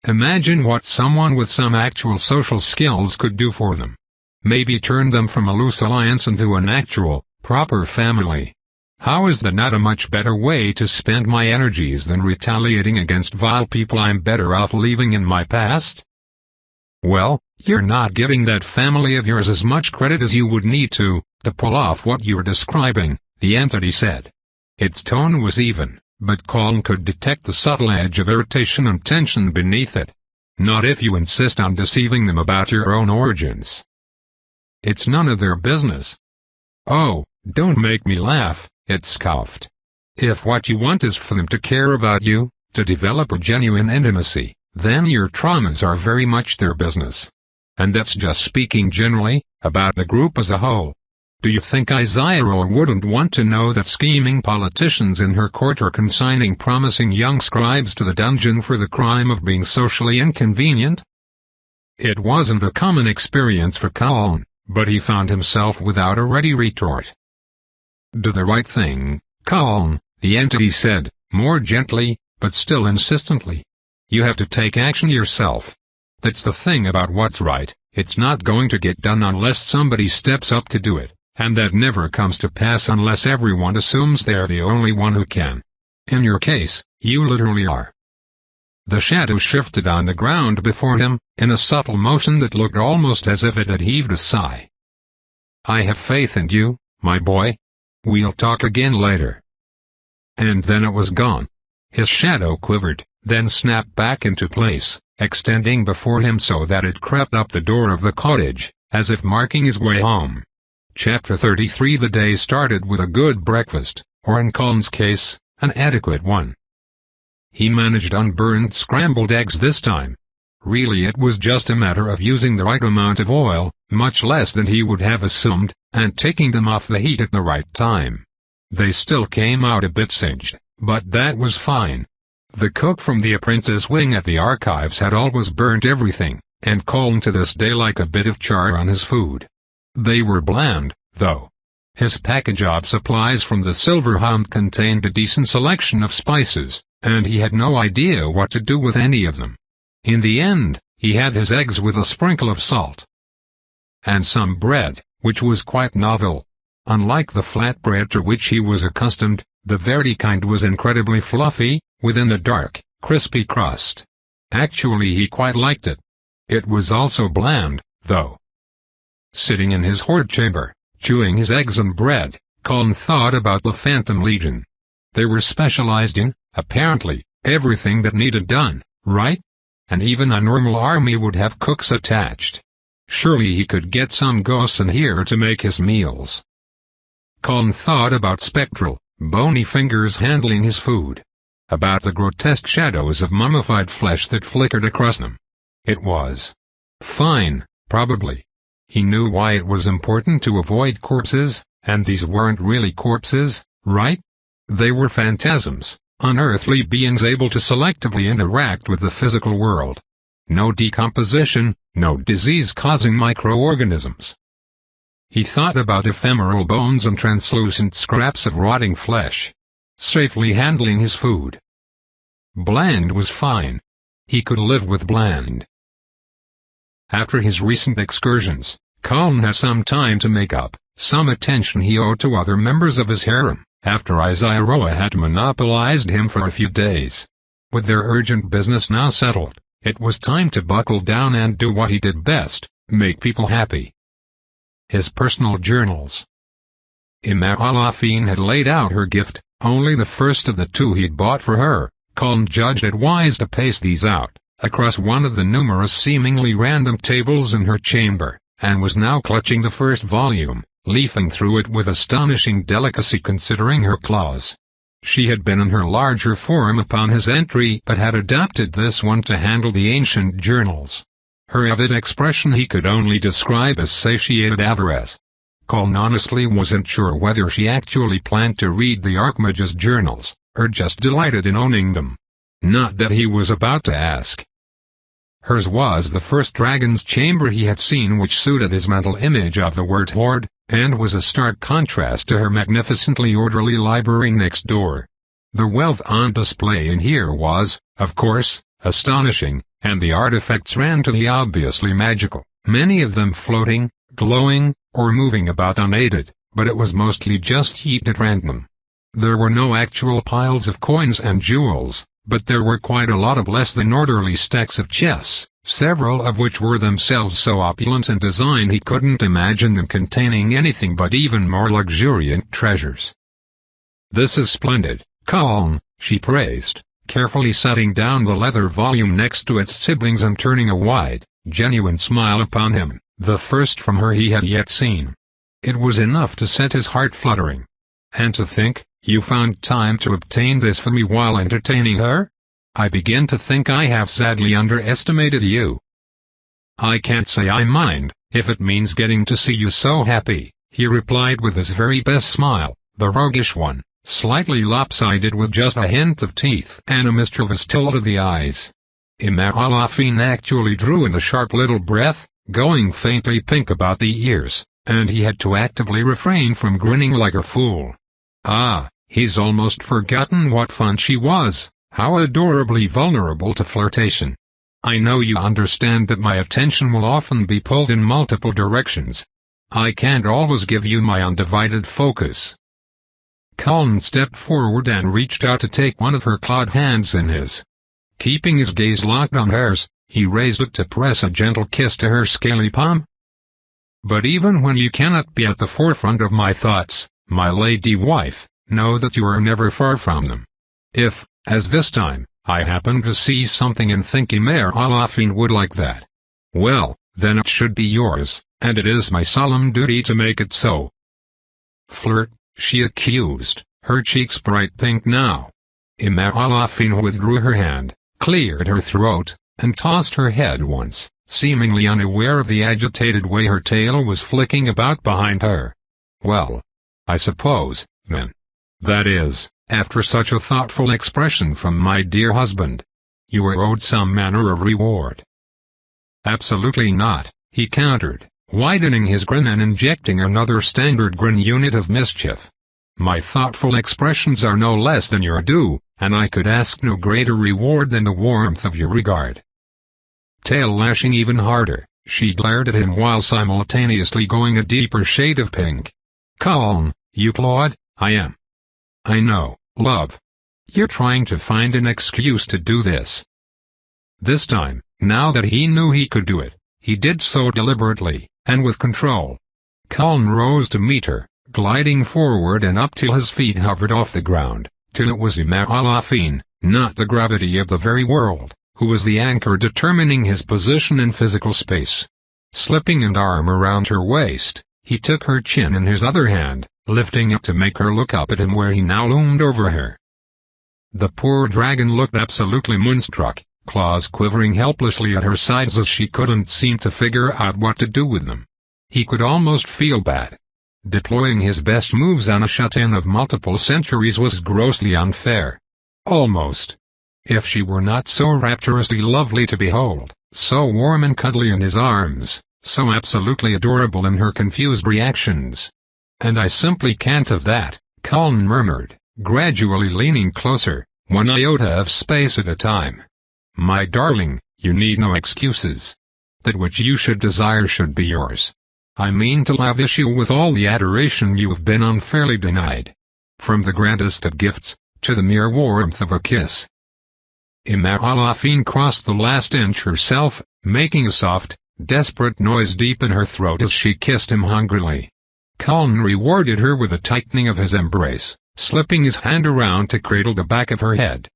Imagine what someone with some actual social skills could do for them. Maybe turn them from a loose alliance into an actual, proper family. How is that not a much better way to spend my energies than retaliating against vile people I'm better off leaving in my past? Well, you're not giving that family of yours as much credit as you would need to pull off what you're describing, the entity said. Its tone was even, but Colin could detect the subtle edge of irritation and tension beneath it. Not if you insist on deceiving them about your own origins. It's none of their business. "Oh, don't make me laugh," it scoffed. "If what you want is for them to care about you, to develop a genuine intimacy, then your traumas are very much their business. And that's just speaking generally, about the group as a whole. Do you think Isaiah wouldn't want to know that scheming politicians in her court are consigning promising young scribes to the dungeon for the crime of being socially inconvenient?" It wasn't a common experience for Colin, but he found himself without a ready retort. "Do the right thing, Colin," the entity said, more gently, but still insistently. "You have to take action yourself. That's the thing about what's right, it's not going to get done unless somebody steps up to do it. And that never comes to pass unless everyone assumes they're the only one who can. In your case, you literally are." The shadow shifted on the ground before him, in a subtle motion that looked almost as if it had heaved a sigh. "I have faith in you, my boy. We'll talk again later." And then it was gone. His shadow quivered, then snapped back into place, extending before him so that it crept up the door of the cottage, as if marking his way home. Chapter 33. The day started with a good breakfast, or in Colin's case, an adequate one. He managed unburned scrambled eggs this time. Really it was just a matter of using the right amount of oil, much less than he would have assumed, and taking them off the heat at the right time. They still came out a bit singed, but that was fine. The cook from the apprentice wing at the archives had always burnt everything, and Colin to this day liked a bit of char on his food. They were bland, though. His package of supplies from the Silver Hound contained a decent selection of spices, and he had no idea what to do with any of them. In the end, he had his eggs with a sprinkle of salt. And some bread, which was quite novel. Unlike the flatbread to which he was accustomed, the Verdi kind was incredibly fluffy, within a dark, crispy crust. Actually he quite liked it. It was also bland, though. Sitting in his hoard chamber, chewing his eggs and bread, Colin thought about the Phantom Legion. They were specialized in, apparently, everything that needed done, right? And even a normal army would have cooks attached. Surely he could get some ghosts in here to make his meals. Colin thought about spectral, bony fingers handling his food. About the grotesque shadows of mummified flesh that flickered across them. It was fine, probably. He knew why it was important to avoid corpses, and these weren't really corpses, right? They were phantasms, unearthly beings able to selectively interact with the physical world. No decomposition, no disease-causing microorganisms. He thought about ephemeral bones and translucent scraps of rotting flesh. Safely handling his food. Bland was fine. He could live with bland. After his recent excursions, Colin had some time to make up, some attention he owed to other members of his harem, after Isaiah had monopolized him for a few days. With their urgent business now settled, it was time to buckle down and do what he did best, make people happy. His personal journals. Imalafine had laid out her gift, only the first of the two he'd bought for her. Colin judged it wise to paste these out, across one of the numerous seemingly random tables in her chamber, and was now clutching the first volume, leafing through it with astonishing delicacy considering her claws. She had been in her larger form upon his entry but had adapted this one to handle the ancient journals. Her avid expression he could only describe as satiated avarice. Colin honestly wasn't sure whether she actually planned to read the Archmage's journals, or just delighted in owning them. Not that he was about to ask. Hers was the first dragon's chamber he had seen which suited his mental image of the word hoard, and was a stark contrast to her magnificently orderly library next door. The wealth on display in here was, of course, astonishing, and the artifacts ran to the obviously magical, many of them floating, glowing, or moving about unaided, but it was mostly just heaped at random. There were no actual piles of coins and jewels, but there were quite a lot of less than orderly stacks of chests, several of which were themselves so opulent in design he couldn't imagine them containing anything but even more luxuriant treasures. "This is splendid, Colin," she praised, carefully setting down the leather volume next to its siblings and turning a wide, genuine smile upon him, the first from her he had yet seen. It was enough to set his heart fluttering. And to think, you found time to obtain this for me while entertaining her? I begin to think I have sadly underestimated you. I can't say I mind, if it means getting to see you so happy, he replied with his very best smile, the roguish one, slightly lopsided with just a hint of teeth and a mischievous tilt of the eyes. Imar actually drew in a sharp little breath, going faintly pink about the ears, and he had to actively refrain from grinning like a fool. Ah, he's almost forgotten what fun she was, how adorably vulnerable to flirtation. I know you understand that my attention will often be pulled in multiple directions. I can't always give you my undivided focus. Colin stepped forward and reached out to take one of her clawed hands in his. Keeping his gaze locked on hers, he raised it to press a gentle kiss to her scaly palm. But even when you cannot be at the forefront of my thoughts, my lady wife, know that you are never far from them. If, as this time, I happen to see something and think Imar would like that, well, then it should be yours, and it is my solemn duty to make it so. Flirt, she accused, her cheeks bright pink now. Imar withdrew her hand, cleared her throat, and tossed her head once, seemingly unaware of the agitated way her tail was flicking about behind her. Well, I suppose, then. That is, after such a thoughtful expression from my dear husband, you are owed some manner of reward. Absolutely not, he countered, widening his grin and injecting another standard grin unit of mischief. My thoughtful expressions are no less than your due, and I could ask no greater reward than the warmth of your regard. Tail lashing even harder, she glared at him while simultaneously going a deeper shade of pink. Calm, you Claude, I am. I know, love. You're trying to find an excuse to do this. This time, now that he knew he could do it, he did so deliberately, and with control. Colin rose to meet her, gliding forward and up till his feet hovered off the ground, till it was Imar, not the gravity of the very world, who was the anchor determining his position in physical space. Slipping an arm around her waist, he took her chin in his other hand, lifting it to make her look up at him where he now loomed over her. The poor dragon looked absolutely moonstruck, claws quivering helplessly at her sides as she couldn't seem to figure out what to do with them. He could almost feel bad. Deploying his best moves on a shut-in of multiple centuries was grossly unfair. Almost. If she were not so rapturously lovely to behold, so warm and cuddly in his arms, so absolutely adorable in her confused reactions. And I simply can't have that, Colin murmured, gradually leaning closer, one iota of space at a time. My darling, you need no excuses. That which you should desire should be yours. I mean to lavish you with all the adoration you have been unfairly denied. From the grandest of gifts, to the mere warmth of a kiss. Imar crossed the last inch herself, making a soft, desperate noise deep in her throat as she kissed him hungrily. Colin rewarded her with a tightening of his embrace, slipping his hand around to cradle the back of her head.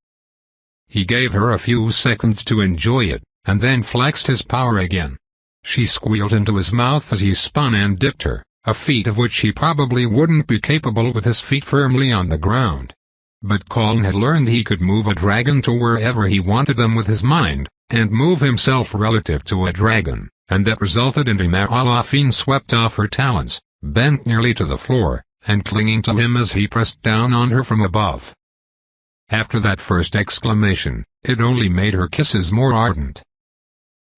He gave her a few seconds to enjoy it, and then flexed his power again. She squealed into his mouth as he spun and dipped her, a feat of which he probably wouldn't be capable with his feet firmly on the ground. But Colin had learned he could move a dragon to wherever he wanted them with his mind, and move himself relative to a dragon, and that resulted in Imar swept off her talons, bent nearly to the floor, and clinging to him as he pressed down on her from above. After that first exclamation, it only made her kisses more ardent.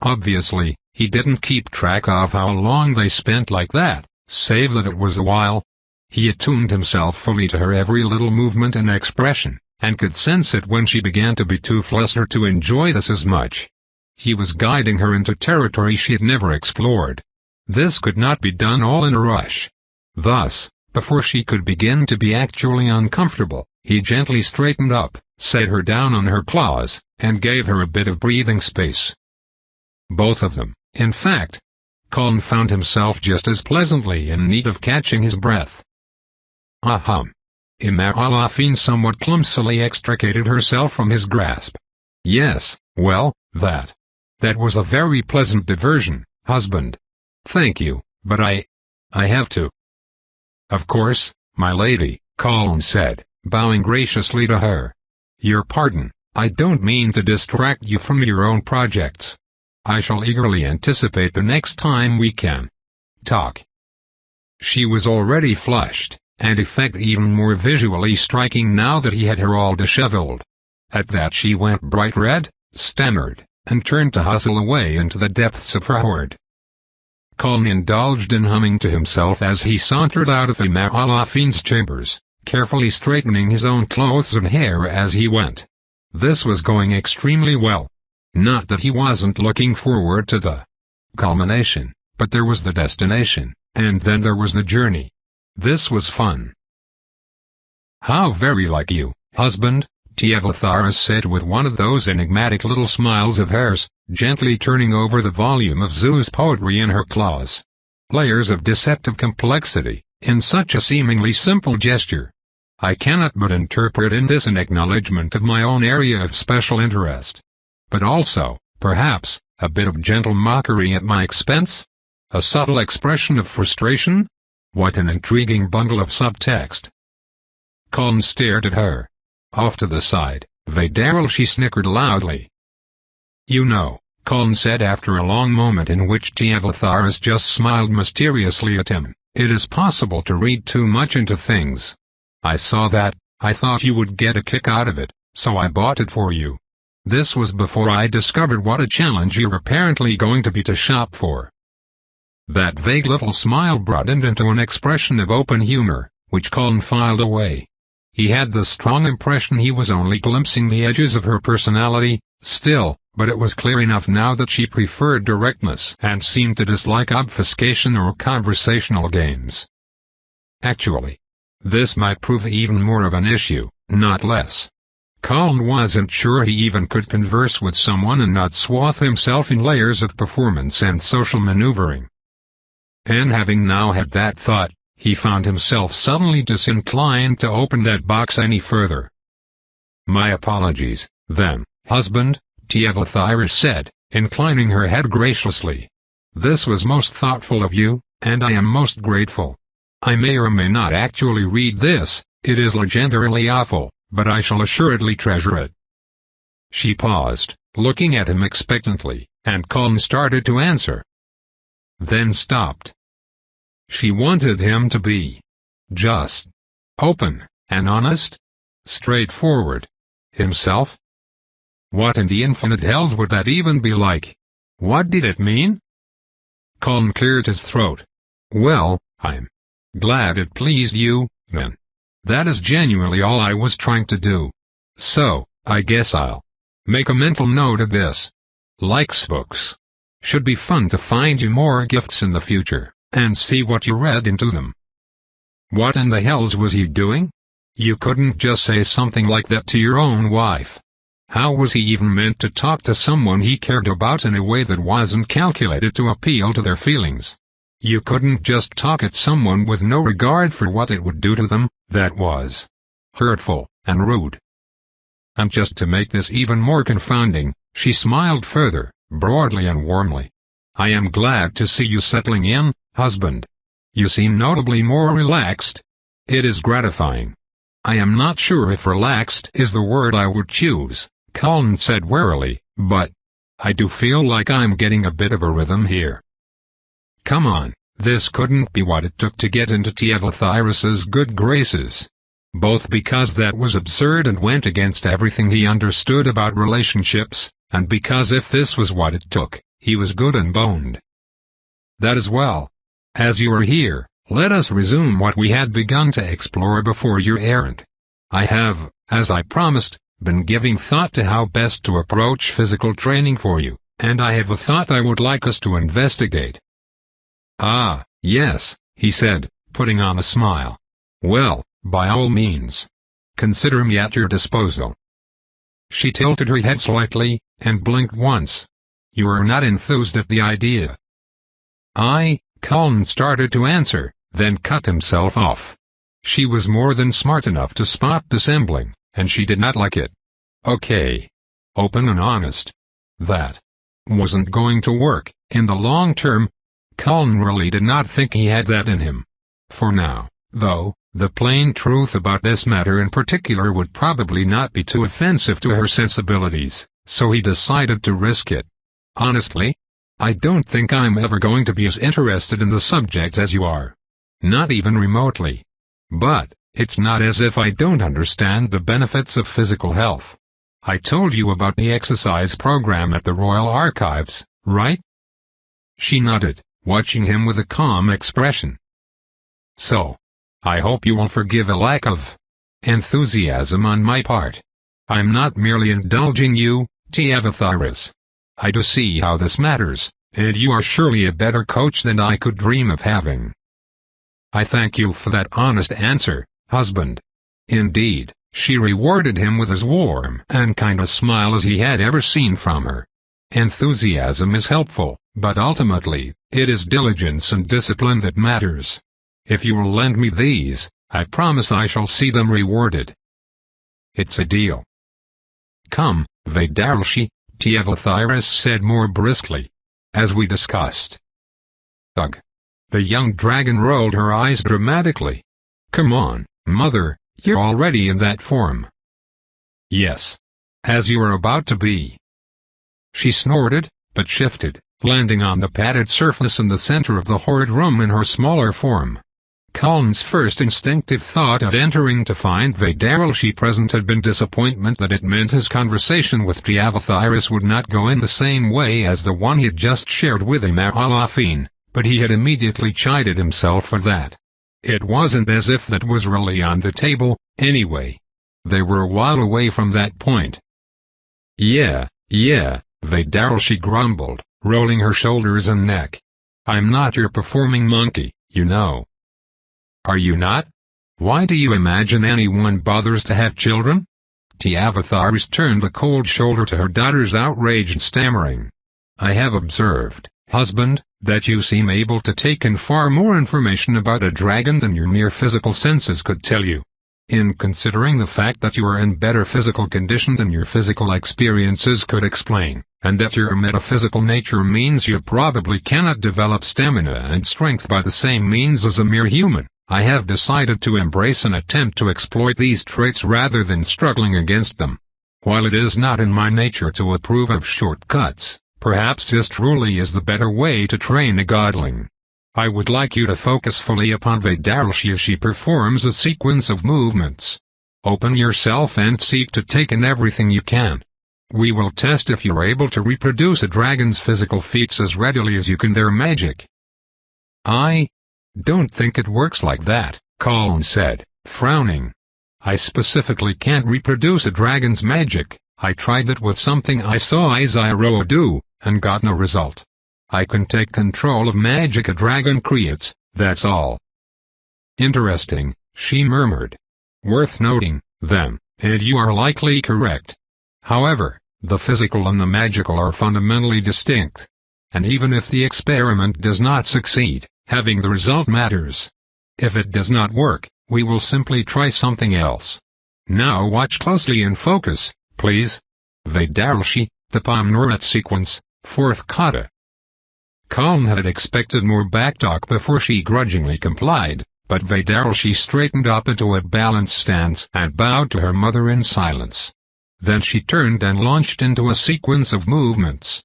Obviously, he didn't keep track of how long they spent like that, save that it was a while. He attuned himself fully to her every little movement and expression, and could sense it when she began to be too flustered to enjoy this as much. He was guiding her into territory she had never explored. This could not be done all in a rush. Thus, before she could begin to be actually uncomfortable, he gently straightened up, set her down on her claws, and gave her a bit of breathing space. Both of them, in fact. Colin found himself just as pleasantly in need of catching his breath. Ahem. Imar somewhat clumsily extricated herself from his grasp. Yes, well, that was a very pleasant diversion, husband. Thank you, but I have to. "Of course, my lady," Colin said, bowing graciously to her. "Your pardon, I don't mean to distract you from your own projects. I shall eagerly anticipate the next time we can talk." She was already flushed, and effect even more visually striking now that he had her all disheveled. At that she went bright red, stammered, and turned to hustle away into the depths of her hoard. Colin indulged in humming to himself as he sauntered out of the Malafine's chambers, carefully straightening his own clothes and hair as he went. This was going extremely well. Not that he wasn't looking forward to the culmination, but there was the destination, and then there was the journey. This was fun. "How very like you, husband," Tiavatharis said with one of those enigmatic little smiles of hers, gently turning over the volume of Zoo's poetry in her claws. Layers of deceptive complexity, in such a seemingly simple gesture. I cannot but interpret in this an acknowledgment of my own area of special interest. But also, perhaps, a bit of gentle mockery at my expense? A subtle expression of frustration? What an intriguing bundle of subtext. Colin stared at her. Off to the side, Vadaril, she snickered loudly. "You know," Colin said after a long moment in which Tiavatharis just smiled mysteriously at him, "it is possible to read too much into things. I saw that, I thought you would get a kick out of it, so I bought it for you. This was before I discovered what a challenge you're apparently going to be to shop for." That vague little smile broadened into an expression of open humor, which Colin filed away. He had the strong impression he was only glimpsing the edges of her personality, still, but it was clear enough now that she preferred directness and seemed to dislike obfuscation or conversational games. Actually, this might prove even more of an issue, not less. Colin wasn't sure he even could converse with someone and not swathe himself in layers of performance and social maneuvering. And having now had that thought, he found himself suddenly disinclined to open that box any further. "My apologies, then, husband," Tiavatharis said, inclining her head graciously. "This was most thoughtful of you, and I am most grateful. I may or may not actually read this, it is legendarily awful, but I shall assuredly treasure it." She paused, looking at him expectantly, and Colin started to answer. Then stopped. She wanted him to be just open and honest, straightforward himself. What in the infinite hells would that even be like? What did it mean? Colin cleared his throat. "Well, I'm glad it pleased you, then. That is genuinely all I was trying to do. So, I guess I'll make a mental note of this. Likes books. Should be fun to find you more gifts in the future, and see what you read into them." What in the hells was he doing? You couldn't just say something like that to your own wife. How was he even meant to talk to someone he cared about in a way that wasn't calculated to appeal to their feelings? You couldn't just talk at someone with no regard for what it would do to them. That was hurtful and rude. And just to make this even more confounding, she smiled further, broadly and warmly. "I am glad to see you settling in, husband. You seem notably more relaxed. It is gratifying." "I am not sure if relaxed is the word I would choose," Colin said warily, "but I do feel like I'm getting a bit of a rhythm here." Come on, this couldn't be what it took to get into Tiavatharis's good graces. Both because that was absurd and went against everything he understood about relationships, and because if this was what it took, he was good and boned. "That as well. As you are here, let us resume what we had begun to explore before your errand. I have, as I promised, been giving thought to how best to approach physical training for you, and I have a thought I would like us to investigate." "Ah, yes," he said, putting on a smile. "Well, by all means. Consider me at your disposal." She tilted her head slightly, and blinked once. "You are not enthused at the idea?" Colin started to answer, then cut himself off. She was more than smart enough to spot dissembling, and she did not like it. Okay. Open and honest. That wasn't going to work, in the long term. Colin really did not think he had that in him. For now, though, the plain truth about this matter in particular would probably not be too offensive to her sensibilities, so he decided to risk it. Honestly, I don't think I'm ever going to be as interested in the subject as you are. Not even remotely. But, it's not as if I don't understand the benefits of physical health. I told you about the exercise program at the Royal Archives, right? She nodded, watching him with a calm expression. So, I hope you will forgive a lack of enthusiasm on my part. I'm not merely indulging you, T33. I do see how this matters, and you are surely a better coach than I could dream of having. I thank you for that honest answer, husband. Indeed, she rewarded him with as warm and kind a smile as he had ever seen from her. Enthusiasm is helpful, but ultimately, it is diligence and discipline that matters. If you will lend me these, I promise I shall see them rewarded. It's a deal. Come, Vedaralshi, T33 said more briskly. As we discussed. Ugh. The young dragon rolled her eyes dramatically. Come on, mother, you're already in that form. Yes. As you are about to be. She snorted, but shifted, landing on the padded surface in the center of the horrid room in her smaller form. Colin's first instinctive thought at entering to find Vedaralshi present had been disappointment that it meant his conversation with T33 would not go in the same way as the one he had just shared with him at Halafin, but he had immediately chided himself for that. It wasn't as if that was really on the table, anyway. They were a while away from that point. Yeah, Vedaralshi grumbled, rolling her shoulders and neck. I'm not your performing monkey, you know. Are you not? Why do you imagine anyone bothers to have children? T33 turned a cold shoulder to her daughter's outraged stammering. I have observed, husband, that you seem able to take in far more information about a dragon than your mere physical senses could tell you. In considering the fact that you are in better physical condition than your physical experiences could explain, and that your metaphysical nature means you probably cannot develop stamina and strength by the same means as a mere human, I have decided to embrace an attempt to exploit these traits rather than struggling against them. While it is not in my nature to approve of shortcuts, perhaps this truly is the better way to train a godling. I would like you to focus fully upon Vedaralshi as she performs a sequence of movements. Open yourself and seek to take in everything you can. We will test if you're able to reproduce a dragon's physical feats as readily as you can their magic. I don't think it works like that, Colin said, frowning. I specifically can't reproduce a dragon's magic. I tried that with something I saw Izairoa do, and got no result. I can take control of magic a dragon creates, that's all. Interesting, she murmured. Worth noting, then, and you are likely correct. However, the physical and the magical are fundamentally distinct. And even if the experiment does not succeed, having the result matters. If it does not work, we will simply try something else. Now watch closely and focus, please. Vedaralshi, the Pomnoret sequence, 4th kata. Colin had expected more backtalk before she grudgingly complied, but Vedaralshi straightened up into a balanced stance and bowed to her mother in silence. Then she turned and launched into a sequence of movements.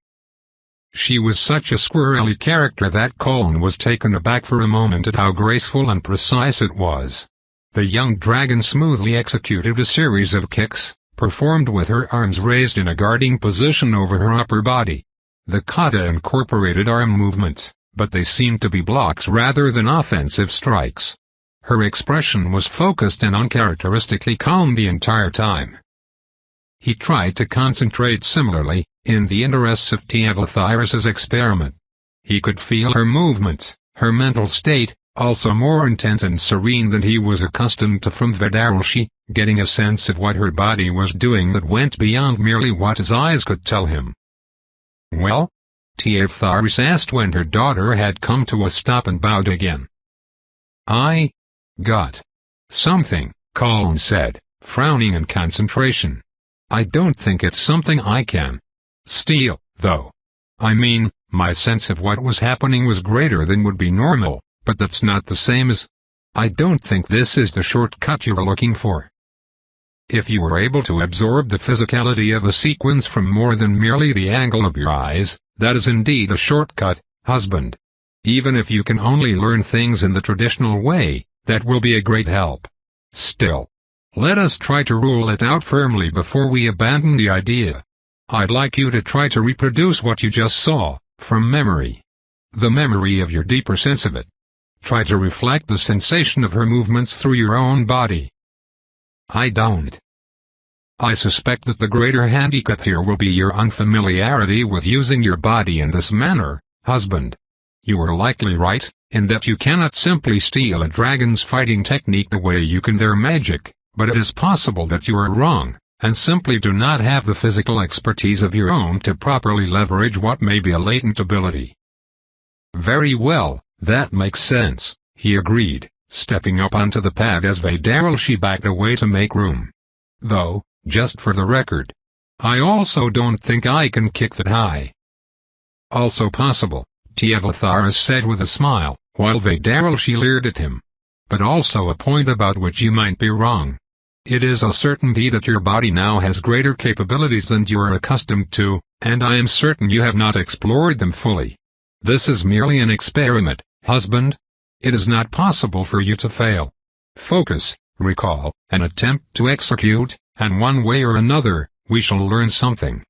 She was such a squirrely character that Colin was taken aback for a moment at how graceful and precise it was. The young dragon smoothly executed a series of kicks, performed with her arms raised in a guarding position over her upper body. The kata incorporated arm movements, but they seemed to be blocks rather than offensive strikes. Her expression was focused and uncharacteristically calm the entire time. He tried to concentrate similarly, in the interests of T33's experiment. He could feel her movements, her mental state, also more intent and serene than he was accustomed to from Vedaralshi, getting a sense of what her body was doing that went beyond merely what his eyes could tell him. Well? T33 asked when her daughter had come to a stop and bowed again. I got something, Colin said, frowning in concentration. I don't think it's something I can steal, though. I mean, my sense of what was happening was greater than would be normal, but that's not the same as I don't think this is the shortcut you are looking for. If you were able to absorb the physicality of a sequence from more than merely the angle of your eyes, that is indeed a shortcut, husband. Even if you can only learn things in the traditional way, that will be a great help. Still, let us try to rule it out firmly before we abandon the idea. I'd like you to try to reproduce what you just saw, from memory. The memory of your deeper sense of it. Try to reflect the sensation of her movements through your own body. I don't. I suspect that the greater handicap here will be your unfamiliarity with using your body in this manner, husband. You are likely right, in that you cannot simply steal a dragon's fighting technique the way you can their magic, but it is possible that you are wrong, and simply do not have the physical expertise of your own to properly leverage what may be a latent ability. Very well, that makes sense, he agreed, stepping up onto the pad as Vedaralshi backed away to make room. Though, just for the record, I also don't think I can kick that high. Also possible, Tiavatharas said with a smile, while Vedaralshi leered at him. But also a point about which you might be wrong. It is a certainty that your body now has greater capabilities than you are accustomed to, and I am certain you have not explored them fully. This is merely an experiment, husband. It is not possible for you to fail. Focus, recall, and attempt to execute, and one way or another, we shall learn something.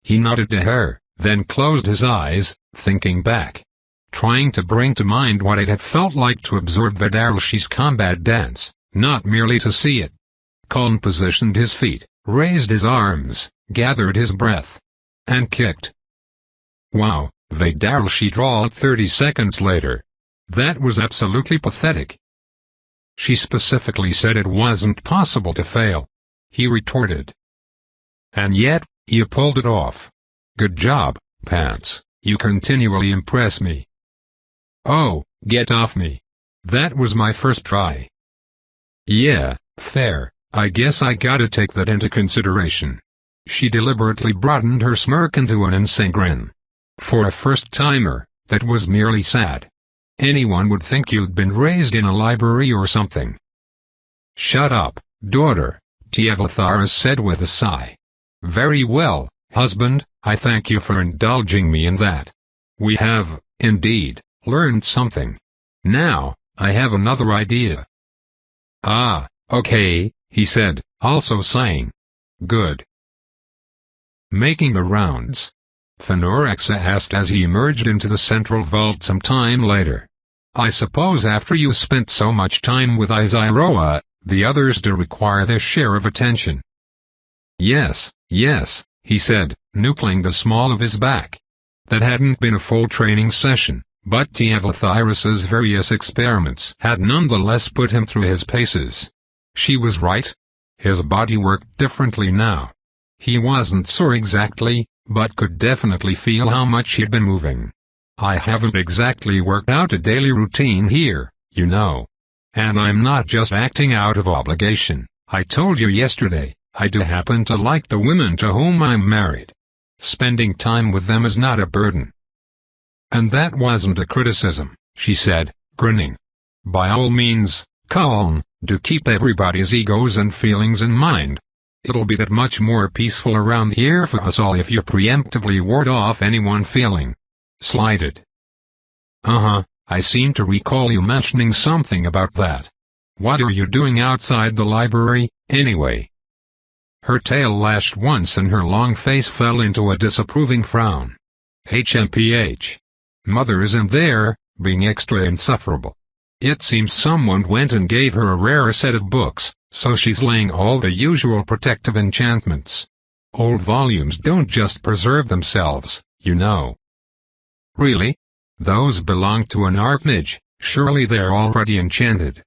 He nodded to her, then closed his eyes, thinking back. Trying to bring to mind what it had felt like to absorb Vedaralshi's combat dance, not merely to see it. Kaln positioned his feet, raised his arms, gathered his breath, and kicked. Wow, Vedaralshi drawled 30 seconds later. That was absolutely pathetic. She specifically said it wasn't possible to fail. He retorted. And yet, you pulled it off. Good job, Pants, you continually impress me. Oh, get off me. That was my first try. Yeah, fair, I guess I gotta take that into consideration. She deliberately broadened her smirk into an insane grin. For a first-timer, that was merely sad. Anyone would think you'd been raised in a library or something. Shut up, daughter, Tiavatharas said with a sigh. Very well, husband, I thank you for indulging me in that. We have, indeed, learned something. Now, I have another idea. Ah, okay, he said, also sighing. Good. Making the rounds, Fanoraxa asked as he emerged into the central vault some time later. I suppose after you spent so much time with Iziroa, the others do require their share of attention. Yes, he said, noodling the small of his back. That hadn't been a full training session, but Tiavatharas's various experiments had nonetheless put him through his paces. She was right. His body worked differently now. He wasn't sure exactly, but could definitely feel how much he'd been moving. I haven't exactly worked out a daily routine here, you know. And I'm not just acting out of obligation. I told you yesterday, I do happen to like the women to whom I'm married. Spending time with them is not a burden. And that wasn't a criticism, she said, grinning. By all means, Kaln, do keep everybody's egos and feelings in mind. It'll be that much more peaceful around here for us all if you preemptively ward off anyone feeling slighted. I seem to recall you mentioning something about that. What are you doing outside the library, anyway? Her tail lashed once and her long face fell into a disapproving frown. HMPH. Mother isn't there, being extra insufferable. It seems someone went and gave her a rare set of books, so she's laying all the usual protective enchantments. Old volumes don't just preserve themselves, you know. Really? Those belong to an archmage, surely they're already enchanted.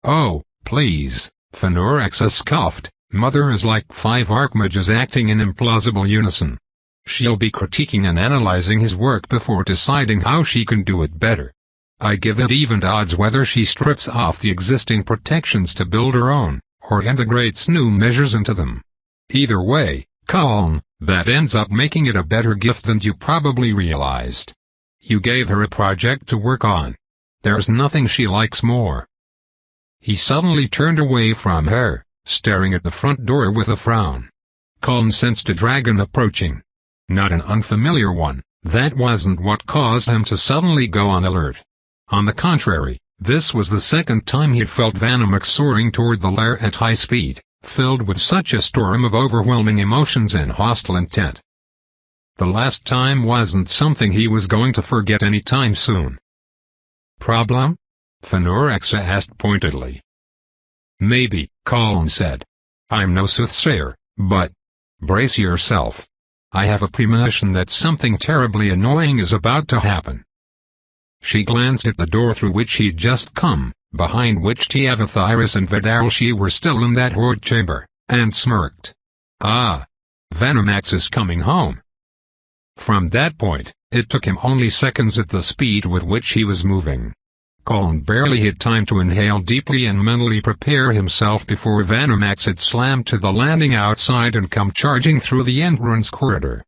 Oh, please, Fanoraxa scoffed, Mother is like 5 archmages acting in implausible unison. She'll be critiquing and analyzing his work before deciding how she can do it better. I give it even odds whether she strips off the existing protections to build her own, or integrates new measures into them. Either way, Kaln, that ends up making it a better gift than you probably realized. You gave her a project to work on. There's nothing she likes more. He suddenly turned away from her, staring at the front door with a frown. Colin sensed a dragon approaching. Not an unfamiliar one. That wasn't what caused him to suddenly go on alert. On the contrary, this was the second time he'd felt Vanamax soaring toward the lair at high speed, filled with such a storm of overwhelming emotions and hostile intent. The last time wasn't something he was going to forget any time soon. "Problem?" Fenorexa asked pointedly. "Maybe," Colin said. "I'm no soothsayer, but brace yourself. I have a premonition that something terribly annoying is about to happen." She glanced at the door through which he'd just come, behind which Tiavathyris and Vidaralshi were still in that horde chamber, and smirked. "Ah! Vanamax is coming home." From that point, it took him only seconds at the speed with which he was moving. Colin barely had time to inhale deeply and mentally prepare himself before Vanamax had slammed to the landing outside and come charging through the entrance corridor.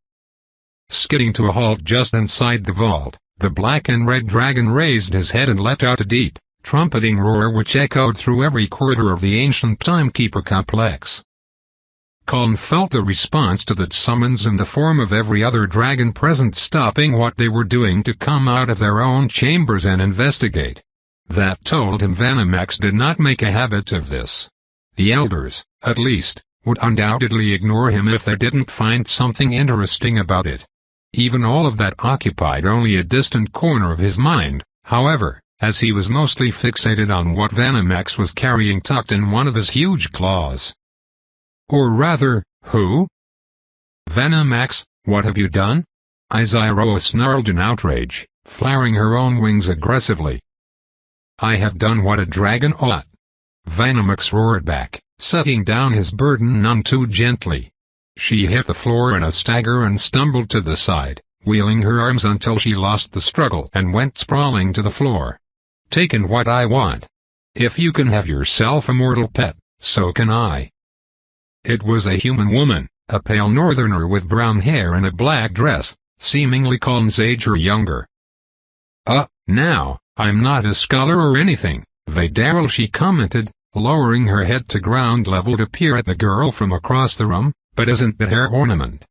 Skidding to a halt just inside the vault, the black and red dragon raised his head and let out a deep, trumpeting roar which echoed through every corridor of the ancient timekeeper complex. Colin felt the response to that summons in the form of every other dragon present stopping what they were doing to come out of their own chambers and investigate. That told him Vanamax did not make a habit of this. The elders, at least, would undoubtedly ignore him if they didn't find something interesting about it. Even all of that occupied only a distant corner of his mind, however, as he was mostly fixated on what Vanamax was carrying tucked in one of his huge claws. Or rather, who? "Vanamax, what have you done?" Izyroa snarled in outrage, flaring her own wings aggressively. "I have done what a dragon ought," Vanamax roared back, setting down his burden none too gently. She hit the floor in a stagger and stumbled to the side, wheeling her arms until she lost the struggle and went sprawling to the floor. "Taken what I want. If you can have yourself a mortal pet, so can I." It was a human woman, a pale northerner with brown hair and a black dress, seemingly Colin's age or younger. Now, I'm not a scholar or anything," Vidaralshi commented, lowering her head to ground level to peer at the girl from across the room, "but isn't that hair ornament?"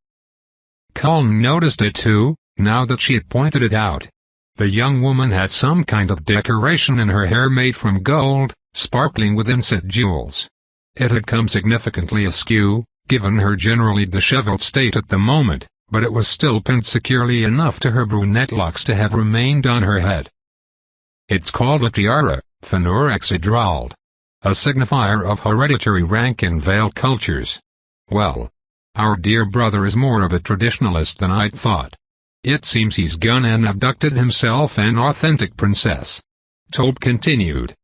Colin noticed it too, now that she had pointed it out. The young woman had some kind of decoration in her hair made from gold, sparkling with inset jewels. It had come significantly askew, given her generally disheveled state at the moment, but it was still pinned securely enough to her brunette locks to have remained on her head. "It's called a tiara," Fenorexa drawled. "A signifier of hereditary rank in Vale cultures. Well, our dear brother is more of a traditionalist than I'd thought. It seems he's gone and abducted himself an authentic princess." Tobe continued,